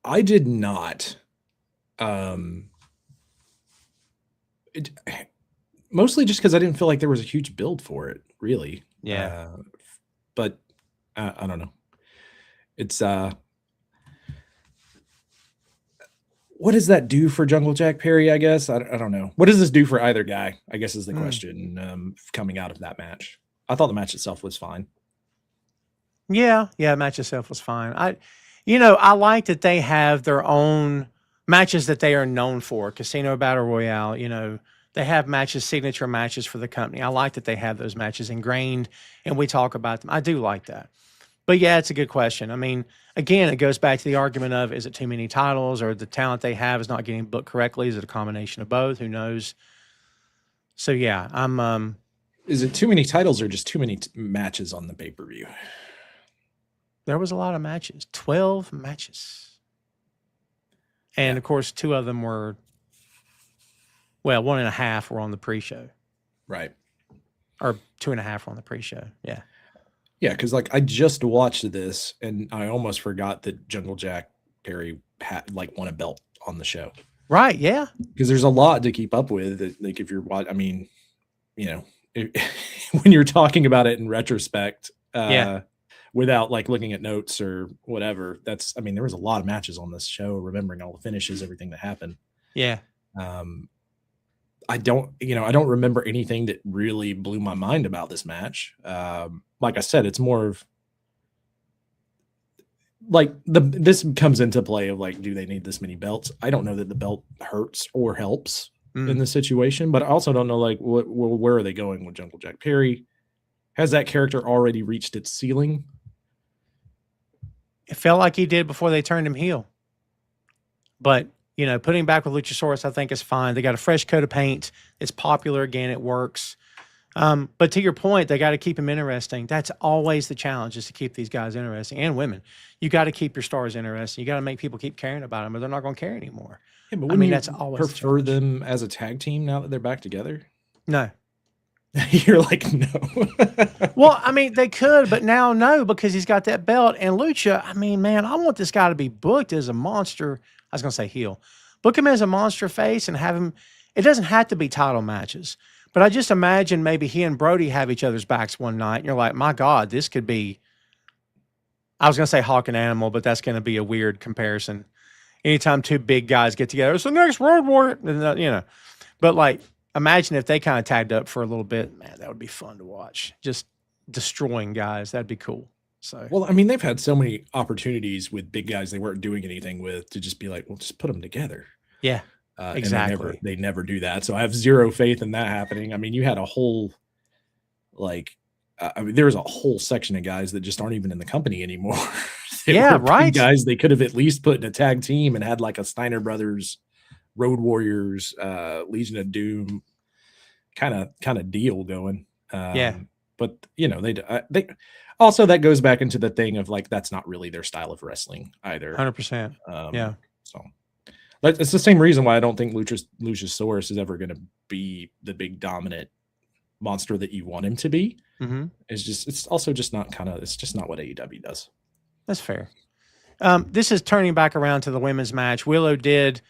I did not. Mostly just because I didn't feel like there was a huge build for it, really. Yeah. But I don't know. It's what does that do for Jungle Jack Perry? I guess I don't know. What does this do for either guy? I guess is the question coming out of that match. I thought the match itself was fine. Yeah, match itself was fine. I like that they have their own matches that they are known for. Casino Battle Royale, they have matches, signature matches for the company. I like that they have those matches ingrained and we talk about them. I do like that. But yeah, it's a good question. I mean, again, it goes back to the argument of, is it too many titles, or the talent they have is not getting booked correctly? Is it a combination of both? Who knows? So yeah, is it too many titles or just too many matches on the pay-per-view? There was a lot of matches, 12 matches. And of course, 2 of them were, 1.5 were on the pre-show. Right. Or 2.5 were on the pre-show. Yeah. Yeah, because I just watched this and I almost forgot that Jungle Jack Perry had won a belt on the show. Right. Yeah. Because there's a lot to keep up with. If you're watching, I mean, when you're talking about it in retrospect, without looking at notes or whatever, there was a lot of matches on this show, remembering all the finishes, everything that happened. Yeah. I don't remember anything that really blew my mind about this match. Like I said, it's more of this comes into play of do they need this many belts? I don't know that the belt hurts or helps in this situation, but I also don't know where are they going with Jungle Jack Perry? Has that character already reached its ceiling? It felt like he did before they turned him heel. But, putting him back with Luchasaurus, I think is fine. They got a fresh coat of paint. It's popular again. It works. But to your point, they got to keep him interesting. That's always the challenge, is to keep these guys interesting, and women. You got to keep your stars interesting. You got to make people keep caring about them, or they're not going to care anymore. Yeah, but that's always prefer them as a tag team now that they're back together. No, You're like, no. Well, I mean, they could, but now no, because he's got that belt. And Lucha, I mean, man, I want this guy to be booked as a monster. I was going to say heel. Book him as a monster face and have him. It doesn't have to be title matches, but I just imagine maybe he and Brody have each other's backs one night. And you're like, my God, this could be. I was going to say Hawk and Animal, but that's going to be a weird comparison. Anytime two big guys get together, it's the next Road Warrior, you know. But like, imagine if they kind of tagged up for a little bit. Man, that would be fun to watch. Just destroying guys. That'd be cool. So, well, I mean, they've had so many opportunities with big guys they weren't doing anything with to just be like, well, just put them together. Yeah, exactly. And they never do that. So I have zero faith in that happening. I mean, you had a whole, like, I mean, there's a whole section of guys that just aren't even in the company anymore. Yeah, right. Guys, they could have at least put in a tag team and had like a Steiner Brothers, Road Warriors, Legion of Doom kind of deal going. Yeah. But you know, they also, that goes back into the thing of like, that's not really their style of wrestling either. 100%. Yeah. So it's the same reason why I don't think Luchasaurus is ever going to be the big dominant monster that you want him to be. Mm-hmm. It's also just not it's just not what AEW does. That's fair. This is turning back around to the women's match. Willow did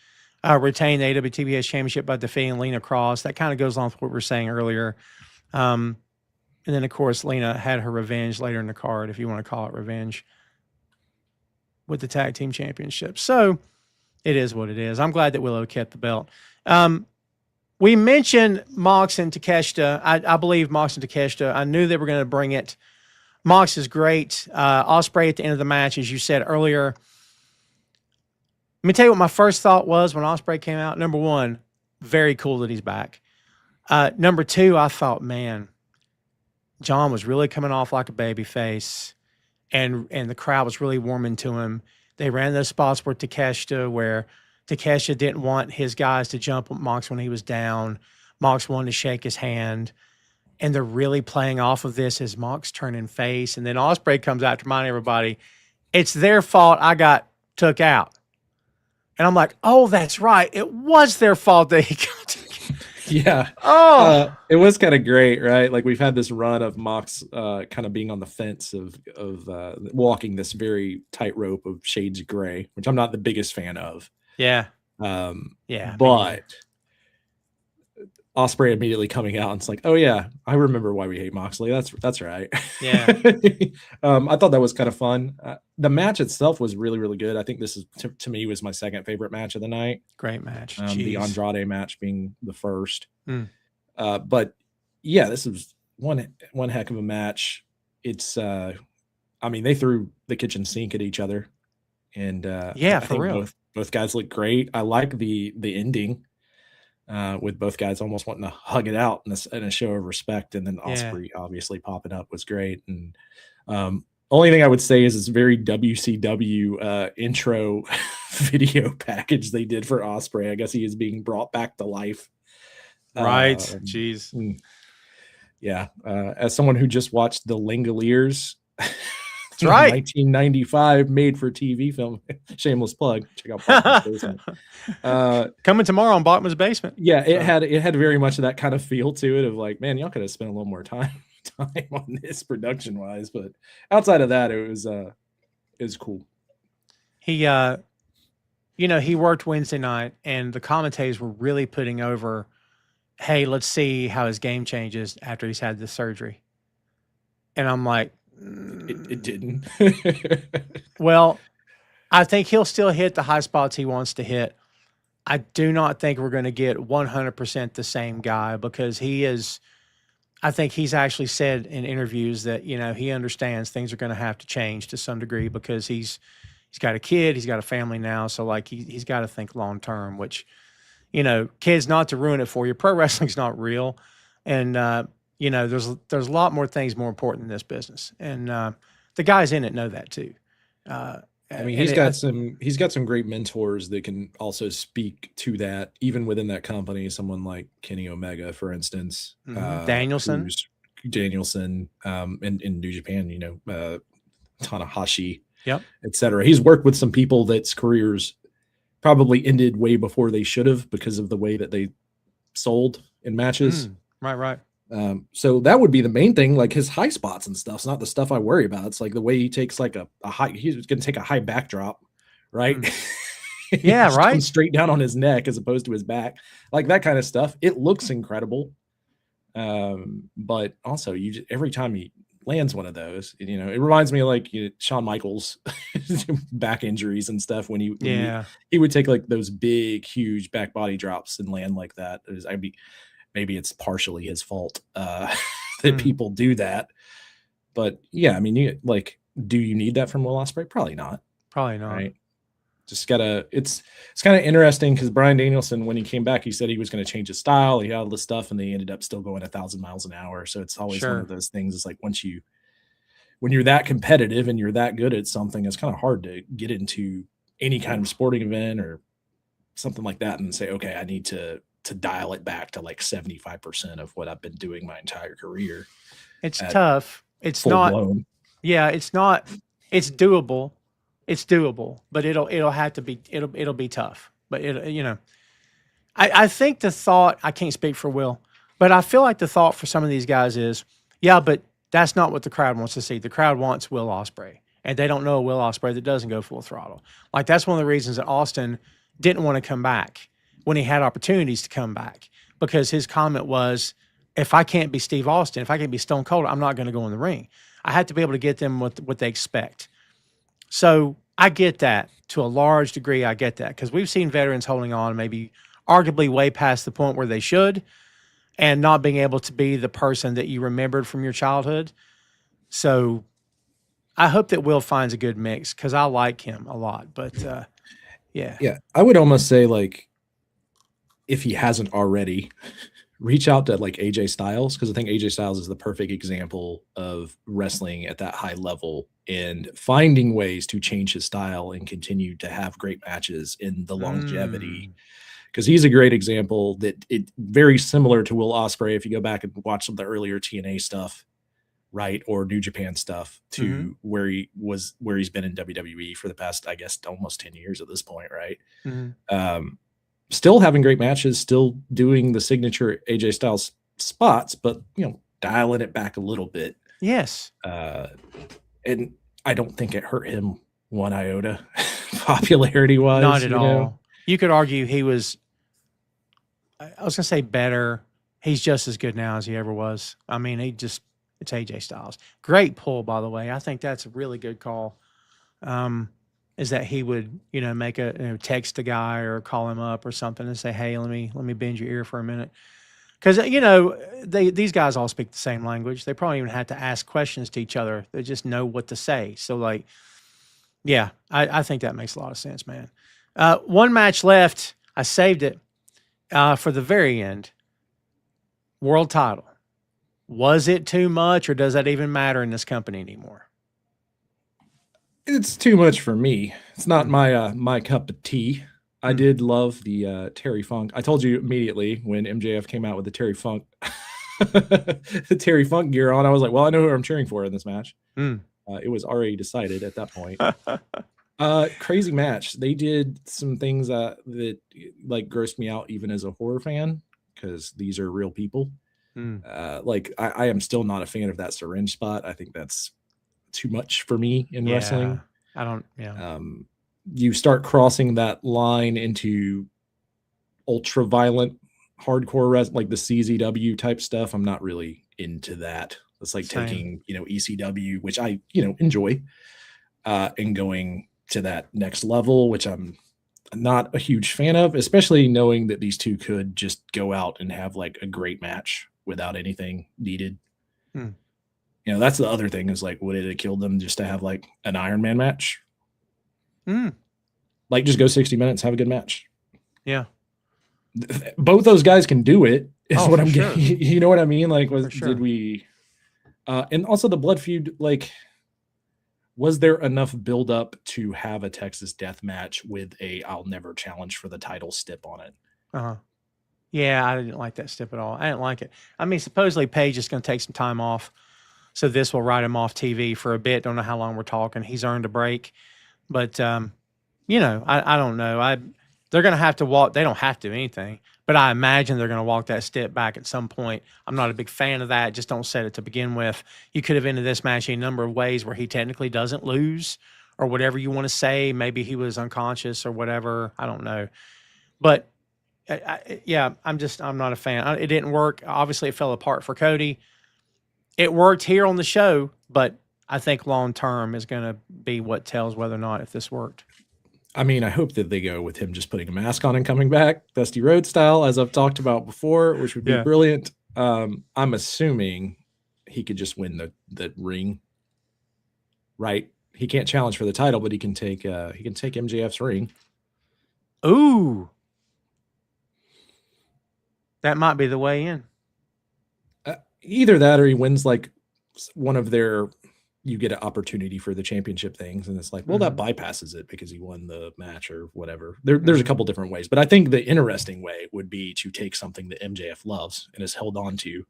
retain the AWTBS championship by defeating Lena Cross. That kind of goes on with what we were saying earlier. And then, of course, Lena had her revenge later in the card, if you want to call it revenge, with the tag team championship. So it is what it is. I'm glad that Willow kept the belt. We mentioned Mox and Takeshita. I believe Mox and Takeshita. I knew they were going to bring it. Mox is great. Ospreay at the end of the match, as you said earlier. Let me tell you what my first thought was when Ospreay came out. Number one, very cool that he's back. Number two, I thought, man, John was really coming off like a baby face, and the crowd was really warming to him. They ran those spots where Takeshita didn't want his guys to jump with Mox when he was down. Mox wanted to shake his hand. And they're really playing off of this as Mox turning face. And then Ospreay comes out to remind everybody, it's their fault I got took out. And I'm like, oh, that's right. It was their fault that he got took out. Yeah. Oh, it was kind of great, right? Like we've had this run of Mox kind of being on the fence of walking this very tightrope of shades of gray, which I'm not the biggest fan of. yeah. Yeah. But Ospreay immediately coming out and it's like, oh yeah, I remember why we hate Moxley. That's right. Yeah. I thought that was kind of fun. The match itself was really, really good. I think this is to me was my second favorite match of the night. Great match. The Andrade match being the first. Mm. But yeah, this was one heck of a match. It's I mean, they threw the kitchen sink at each other. And yeah, for real. Both guys look great. I like the ending. With both guys almost wanting to hug it out in a show of respect, and then Ospreay obviously popping up was great. And only thing I would say is it's very WCW intro video package they did for Ospreay. I guess he is being brought back to life. Right. Jeez. Yeah. As someone who just watched The Langoliers. That's right. 1995 made for TV film. Shameless plug. Check out Bachman's Basement. Coming tomorrow on Bachman's Basement. Yeah, it had very much of that kind of feel to it of like, man, y'all could have spent a little more time on this production wise, but outside of that, it was cool. He he worked Wednesday night and the commentators were really putting over, hey, let's see how his game changes after he's had this surgery. And I'm like, it didn't. Well, I think he'll still hit the high spots he wants to hit. I do not think we're going to get 100% the same guy because I think he's actually said in interviews that, he understands things are going to have to change to some degree because he's got a kid, he's got a family now. So like he's got to think long-term, which, kids, not to ruin it for you. Pro wrestling's not real. And, there's a lot more things more important in this business, and the guys in it know that too. I mean, he's got some great mentors that can also speak to that, even within that company. Someone like Kenny Omega, for instance, Danielson, in New Japan, Tanahashi, etc. He's worked with some people that's careers probably ended way before they should have because of the way that they sold in matches. Right. So that would be the main thing, like his high spots and stuff. It's not the stuff I worry about. It's like the way he takes like a high, he's going to take a high backdrop, right? Yeah, Just right. comes straight down on his neck as opposed to his back, like that kind of stuff. It looks incredible. But also every time he lands one of those, it reminds me of like Shawn Michaels back injuries and stuff when he would take like those big, huge back body drops and land like that. Maybe it's partially his fault that people do that. But yeah, I mean, do you need that from Will Ospreay? Probably not. Right? Just gotta. It's kind of interesting because Bryan Danielson, when he came back, he said he was going to change his style. He had all this stuff, and they ended up still going 1,000 miles an hour. So it's always one of those things. It's like when you're that competitive and you're that good at something, it's kind of hard to get into any kind of sporting event or something like that and say, okay, I need to dial it back to like 75% of what I've been doing my entire career. It's tough. It's not blown. Yeah, it's not. It's doable. It's doable, but it'll have to be. It'll be tough. But I think the thought. I can't speak for Will, but I feel like the thought for some of these guys is, yeah, but that's not what the crowd wants to see. The crowd wants Will Ospreay, and they don't know a Will Ospreay that doesn't go full throttle. Like that's one of the reasons that Austin didn't want to come back when he had opportunities to come back, because his comment was, if I can't be Steve Austin, if I can't be Stone Cold, I'm not going to go in the ring. I have to be able to get them what they expect. So I get that to a large degree. I get that because we've seen veterans holding on, maybe arguably way past the point where they should, and not being able to be the person that you remembered from your childhood. So I hope that Will finds a good mix because I like him a lot. But yeah, I would almost say like, if he hasn't already, reach out to like AJ Styles, because I think AJ Styles is the perfect example of wrestling at that high level and finding ways to change his style and continue to have great matches in the longevity. Because he's a great example that it very similar to Will Ospreay. If you go back and watch some of the earlier TNA stuff, right, or New Japan stuff, to where he's been in WWE for the past, I guess, almost 10 years at this point, right? Still having great matches, still doing the signature AJ Styles spots, but dialing it back a little bit. Yes. And I don't think it hurt him one iota, popularity wise. Not at all. You could argue he was, I was gonna say better. He's just as good now as he ever was. I mean, it's AJ Styles. Great pull, by the way. I think that's a really good call. Is that he would, make a text a guy or call him up or something and say, hey, let me bend your ear for a minute. Because, these guys all speak the same language. They probably even have to ask questions to each other. They just know what to say. So, like, yeah, I think that makes a lot of sense, man. One match left. I saved it for the very end. World title. Was it too much, or does that even matter in this company anymore? It's too much for me. It's not my cup of tea. I did love the Terry Funk. I told you immediately when MJF came out with the Terry Funk gear on, I was like, well, I know who I'm cheering for in this match. It was already decided at that point. Crazy match. They did some things that like grossed me out even as a horror fan, because these are real people. Like I am still not a fan of that syringe spot. I think that's too much for me in wrestling. I don't. Yeah. You start crossing that line into ultra violent hardcore like the CZW type stuff. I'm not really into that. It's like taking ECW, which I enjoy, and going to that next level, which I'm not a huge fan of, especially knowing that these two could just go out and have like a great match without anything needed. That's the other thing, is like, would it have killed them just to have like an Iron Man match? Like, just go 60 minutes, have a good match. Yeah. Both those guys can do it, is what I'm getting. You know what I mean? Like, did we, and also the blood feud, like, was there enough build up to have a Texas death match with I'll never challenge for the title stip on it? Yeah, I didn't like that stip at all. I didn't like it. I mean, supposedly Paige is going to take some time off, so this will write him off TV for a bit. Don't know how long we're talking. He's earned a break, but I don't know. they're going to have to walk. They don't have to do anything, but I imagine they're going to walk that step back at some point. I'm not a big fan of that. Just don't set it to begin with. You could have ended this match a number of ways where he technically doesn't lose or whatever you want to say. Maybe he was unconscious or whatever. I don't know. But yeah, I'm not a fan. It didn't work. Obviously, it fell apart for Cody. It worked here on the show, but I think long term is going to be what tells whether or not if this worked. I mean, I hope that they go with him just putting a mask on and coming back, Dusty Rhodes style, as I've talked about before, which would be brilliant. I'm assuming he could just win the ring, right? He can't challenge for the title, but he can take MJF's ring. Ooh, that might be the way in. Either that, or he wins like one of their. You get an opportunity for the championship things, and it's like, well, that bypasses it because he won the match or whatever. There's a couple different ways, but I think the interesting way would be to take something that MJF loves and has held on to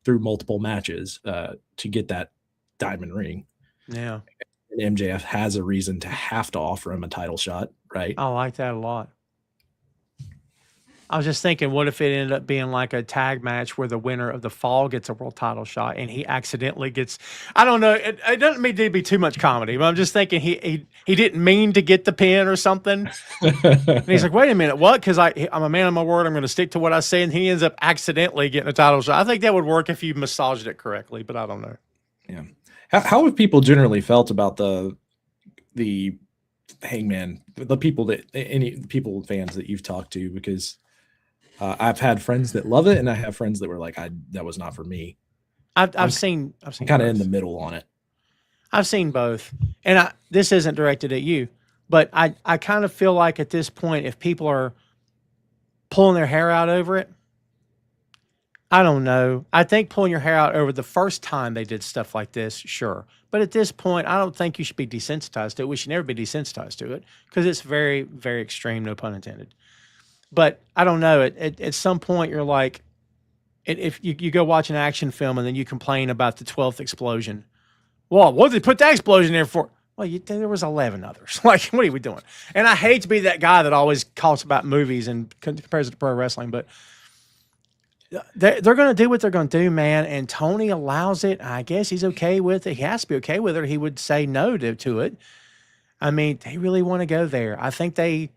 through multiple matches to get that diamond ring. Yeah. And MJF has a reason to have to offer him a title shot, right? I like that a lot. I was just thinking, what if it ended up being like a tag match where the winner of the fall gets a world title shot and he accidentally gets, I don't know, it doesn't mean to be too much comedy, but I'm just thinking he didn't mean to get the pin or something. And he's like, wait a minute, what? Because I'm a man of my word, I'm going to stick to what I say, and he ends up accidentally getting a title shot. I think that would work if you massaged it correctly, but I don't know. Yeah. How have people generally felt about the Hangman, the people fans that you've talked to? Because I've had friends that love it, and I have friends that were like, that was not for me. I've seen kind of in the middle on it. I've seen both, and this isn't directed at you, but I kind of feel like at this point, if people are pulling their hair out over it, I don't know. I think pulling your hair out over the first time they did stuff like this, sure. But at this point, I don't think you should be desensitized to it. We should never be desensitized to it because it's very, very extreme, no pun intended. But I don't know. At some point, you're like, if you go watch an action film and then you complain about the 12th explosion. Well, what did they put that explosion there for? Well, there was 11 others. Like, what are we doing? And I hate to be that guy that always talks about movies and compares it to pro wrestling, but they're going to do what they're going to do, man. And Tony allows it. I guess he's okay with it. He has to be okay with it, or he would say no to it. I mean, they really want to go there. I think they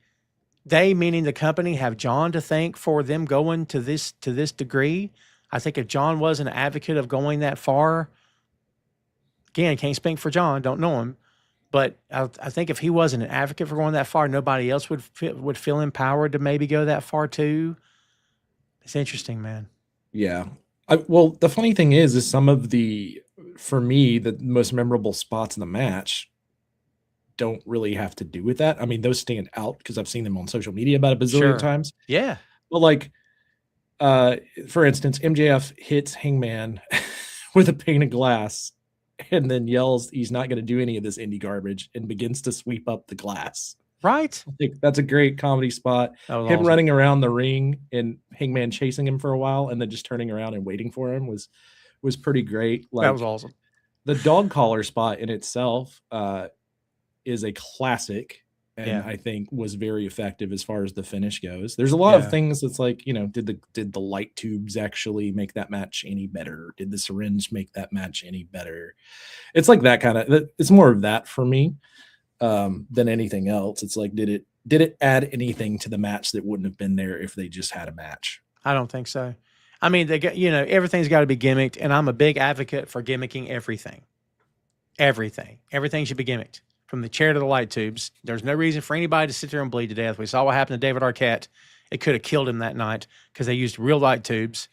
meaning the company, have John to thank for them going to this degree. I think if John was an advocate of going that far, again, can't speak for John, don't know him, but I think if he wasn't an advocate for going that far, nobody else would feel empowered to maybe go that far too. It's interesting, man. Yeah. Well, the funny thing is some of for me, the most memorable spots in the match don't really have to do with that. I mean, those stand out because I've seen them on social media about a bazillion times. Yeah. But like, for instance, MJF hits Hangman with a pane of glass and then yells he's not going to do any of this indie garbage and begins to sweep up the glass. Right. I think that's a great comedy spot. Him awesome. Running around the ring and Hangman chasing him for a while and then just turning around and waiting for him was pretty great. Like, that was awesome. The dog collar spot in itself, is a classic, and I think was very effective as far as the finish goes. There's a lot of things that's like, did the light tubes actually make that match any better? Did the syringe make that match any better? It's like that kind of, it's more of that for me than anything else. It's like, did it add anything to the match that wouldn't have been there if they just had a match? I don't think so. I mean, everything's got to be gimmicked, and I'm a big advocate for gimmicking everything. Everything should be gimmicked. From the chair to the light tubes. There's no reason for anybody to sit there and bleed to death. We saw what happened to David Arquette. It could have killed him that night because they used real light tubes.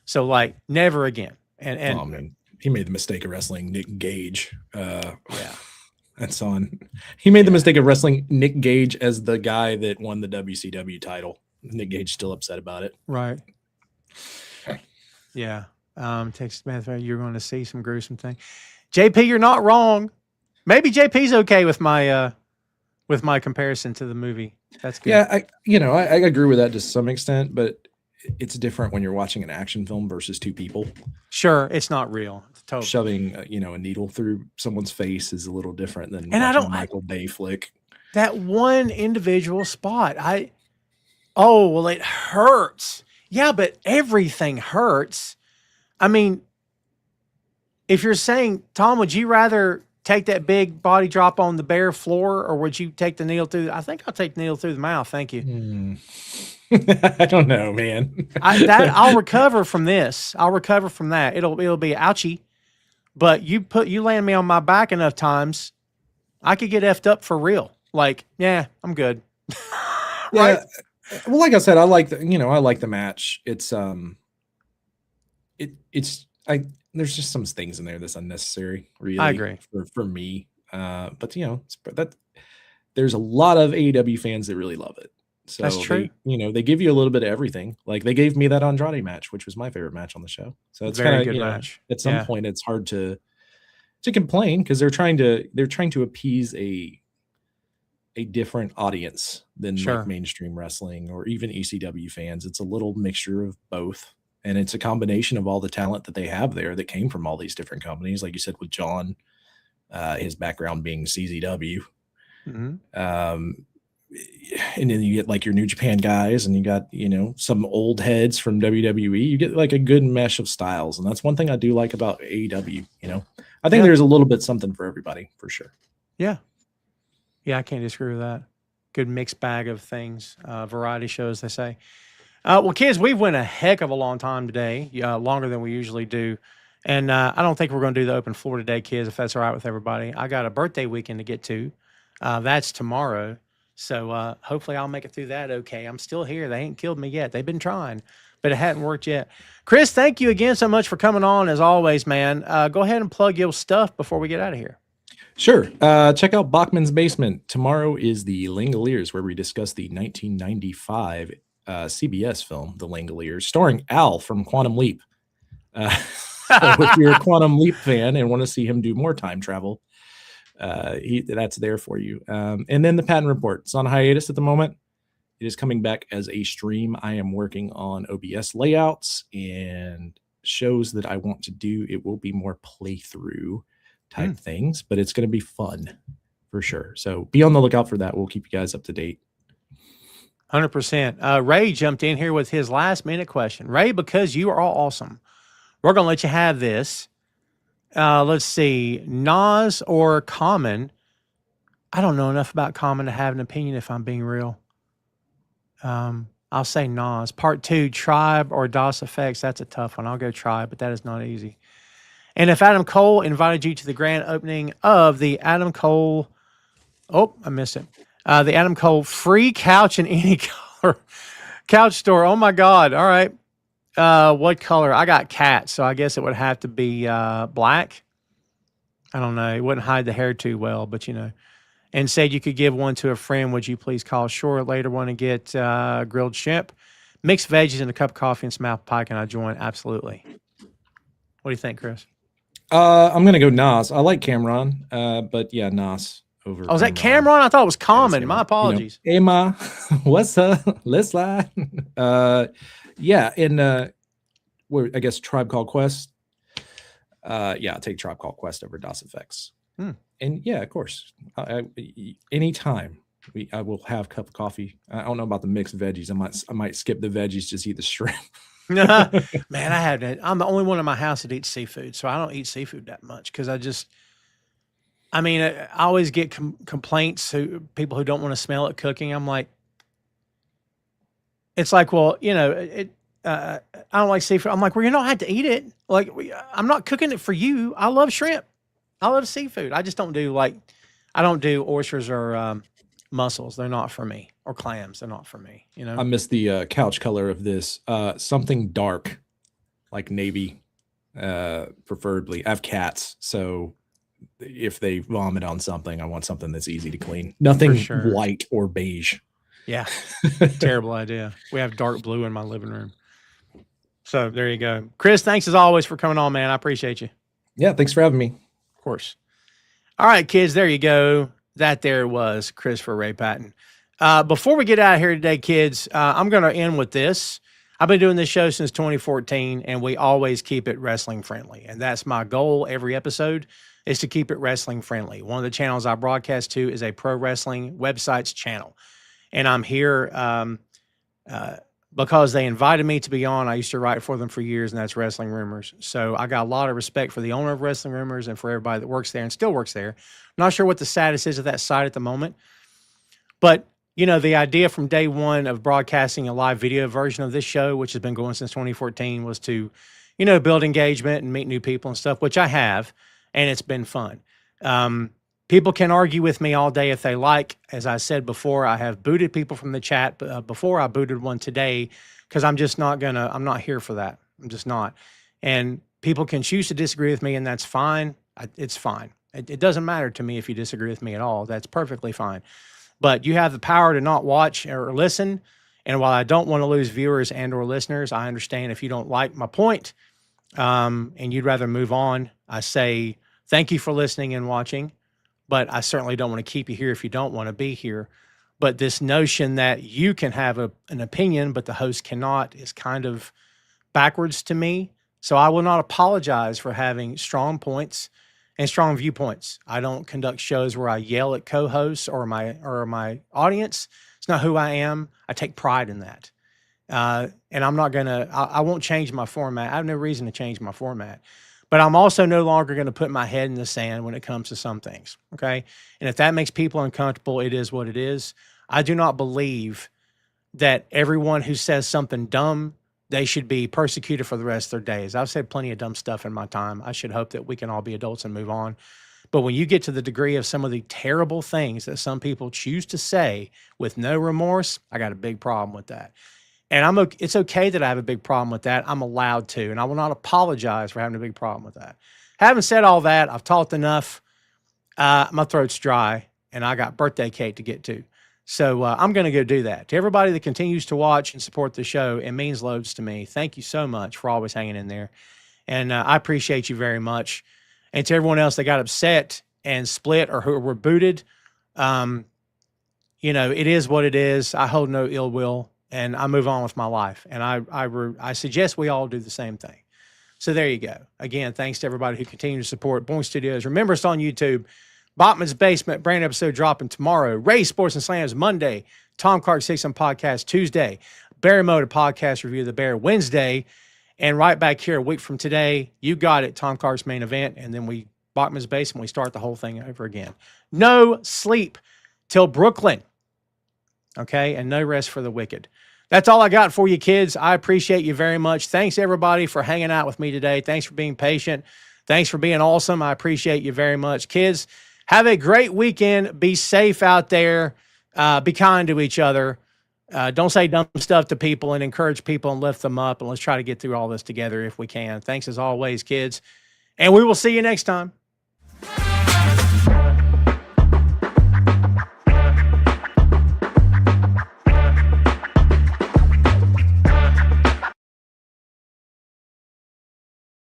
So, like, never again. And oh, man. He made the mistake of wrestling Nick Gage. That's on. He made the mistake of wrestling Nick Gage as the guy that won the WCW title. Nick Gage still upset about it. Right. Yeah. Texas Math, you're going to see some gruesome thing. JP, you're not wrong. Maybe JP's okay with my comparison to the movie. That's good. Yeah, I agree with that to some extent, but it's different when you're watching an action film versus two people. Sure, it's not real. It's totally. Shoving a needle through someone's face is a little different than watching a Michael Bay flick. That one individual spot, Oh, well, it hurts. Yeah, but everything hurts. I mean, if you're saying, Tom, would you rather take that big body drop on the bare floor, or would you take the needle through? I think I'll take the needle through the mouth. Thank you. I don't know, man. I'll recover from this. I'll recover from that. It'll be ouchy, but you land me on my back enough times, I could get effed up for real. Like, yeah, I'm good. Right? Yeah. Well, like I said, I like the match. It's there's just some things in there that's unnecessary, really. I agree. For me. But there's a lot of AEW fans that really love it. So That's true. They give you a little bit of everything. Like they gave me that Andrade match, which was my favorite match on the show. So it's Very kind good of match. At some point it's hard to complain because they're trying to appease a different audience than like mainstream wrestling or even ECW fans. It's a little mixture of both. And it's a combination of all the talent that they have there that came from all these different companies. Like you said, with John, his background being CZW. Mm-hmm. And then you get like your New Japan guys and you got, some old heads from WWE. You get like a good mesh of styles. And that's one thing I do like about AEW. I think there's a little bit something for everybody for sure. Yeah. Yeah, I can't disagree with that. Good mixed bag of things, variety shows, they say. Well, kids, we've went a heck of a long time today, longer than we usually do. And I don't think we're going to do the open floor today, kids, if that's all right with everybody. I got a birthday weekend to get to. That's tomorrow. So hopefully I'll make it through that okay. I'm still here. They ain't killed me yet. They've been trying, but it hadn't worked yet. Chris, thank you again so much for coming on, as always, man. Go ahead and plug your stuff before we get out of here. Sure. Check out Bachman's Basement. Tomorrow is the Langoliers, where we discuss the 1995 CBS film, The Langoliers, starring Al from Quantum Leap. So if you're a Quantum Leap fan and want to see him do more time travel, that's there for you. And then the Patent Report. It's on hiatus at the moment. It is coming back as a stream. I am working on OBS layouts and shows that I want to do. It will be more playthrough type things, but it's going to be fun for sure. So be on the lookout for that. We'll keep you guys up to date. 100%. Ray jumped in here with his last minute question. Ray, because you are all awesome, we're going to let you have this. Let's see, Nas or Common. I don't know enough about Common to have an opinion, if I'm being real. I'll say Nas. Part 2, Tribe or DOS Effects. That's a tough one. I'll go Tribe, but that is not easy. And if Adam Cole invited you to the grand opening of the Adam Cole, I missed it. The Adam Cole free couch in any color couch store. Oh my God. All right. What color? I got cat, so I guess it would have to be black. I don't know. It wouldn't hide the hair too well, but and said you could give one to a friend. Would you please call Sure later want to get grilled shrimp, mixed veggies, and a cup of coffee and some apple pie? Can I join? Absolutely. What do you think, Chris? I'm going to go Nas. I like Cameron, but yeah, Nas over. Oh, is that Cameron? I thought it was Common. My apologies. Emma, what's up? Let's slide. Yeah, and I guess Tribe Called Quest. I'll take Tribe Called Quest over DOS Effects. And yeah, of course, anytime I will have a cup of coffee. I don't know about the mixed veggies. I might skip the veggies, just eat the shrimp. Man, I'm the only one in my house that eats seafood, so I don't eat seafood that much because I always get complaints people who don't want to smell it cooking. I'm like, it's like, well, I don't like seafood. I'm like, well, you don't have to eat it. Like, I'm not cooking it for you. I love shrimp. I love seafood. I just don't do I don't do oysters or mussels. They're not for me. Or clams. They're not for me. I miss the couch color of this. Something dark, like navy, preferably. I have cats, so if they vomit on something, I want something that's easy to clean. Nothing white or beige. Yeah. Terrible idea. We have dark blue in my living room. So there you go. Chris, thanks as always for coming on, man. I appreciate you. Yeah, thanks for having me. Of course. All right, kids, there you go. That there was Christopher Ray Patton. Before we get out of here today, kids, I'm going to end with this. I've been doing this show since 2014, and we always keep it wrestling friendly. And that's my goal every episode, is to keep it wrestling friendly. One of the channels I broadcast to is a pro wrestling websites channel. And I'm here because they invited me to be on. I used to write for them for years, and that's Wrestling Rumors. So I got a lot of respect for the owner of Wrestling Rumors and for everybody that works there and still works there. Not sure what the status is of that site at the moment, but you know, the idea from day one of broadcasting a live video version of this show, which has been going since 2014, was to, you know, build engagement and meet new people and stuff, which I have, and it's been fun. People can argue with me all day if they like. As I said before, I have booted people from the chat before. I booted one today because I'm just not gonna, I'm not here for that. I'm just not. And people can choose to disagree with me, and that's fine. It's fine. It doesn't matter to me if you disagree with me at all. That's perfectly fine. But you have the power to not watch or listen. And while I don't want to lose viewers and or listeners, I understand if you don't like my point and you'd rather move on. I say thank you for listening and watching, but I certainly don't want to keep you here if you don't want to be here. But this notion that you can have an opinion, but the host cannot, is kind of backwards to me. So I will not apologize for having strong points and strong viewpoints. I don't conduct shows where I yell at co-hosts or my audience. It's not who I am. I take pride in that. And I'm not gonna, I won't change my format. I have no reason to change my format. But I'm also no longer going to put my head in the sand when it comes to some things, okay? And if that makes people uncomfortable, it is what it is. I do not believe that everyone who says something dumb, they should be persecuted for the rest of their days. I've said plenty of dumb stuff in my time. I should hope that we can all be adults and move on. But when you get to the degree of some of the terrible things that some people choose to say with no remorse, I got a big problem with that. And it's okay that I have a big problem with that. I'm allowed to, and I will not apologize for having a big problem with that. Having said all that, I've talked enough. My throat's dry, and I got birthday cake to get to. So I'm going to go do that. To everybody that continues to watch and support the show, it means loads to me. Thank you so much for always hanging in there. And I appreciate you very much. And to everyone else that got upset and split or who were booted, you know, it is what it is. I hold no ill will. And I move on with my life. And I suggest we all do the same thing. So there you go. Again, thanks to everybody who continues to support Boink Studios. Remember us on YouTube. Bachman's Basement, brand new episode dropping tomorrow. Ray Sports and Slams Monday. Tom Clark 6 on podcast Tuesday. Barry Moda podcast review of the Bear Wednesday. And right back here a week from today, you got it, Tom Clark's main event. And then Bachman's Basement, we start the whole thing over again. No sleep till Brooklyn. Okay, and no rest for the wicked. That's all I got for you, kids. I appreciate you very much. Thanks, everybody, for hanging out with me today. Thanks for being patient. Thanks for being awesome. I appreciate you very much. Kids, have a great weekend. Be safe out there. Be kind to each other. Don't say dumb stuff to people, and encourage people and lift them up. And let's try to get through all this together if we can. Thanks, as always, kids. And we will see you next time.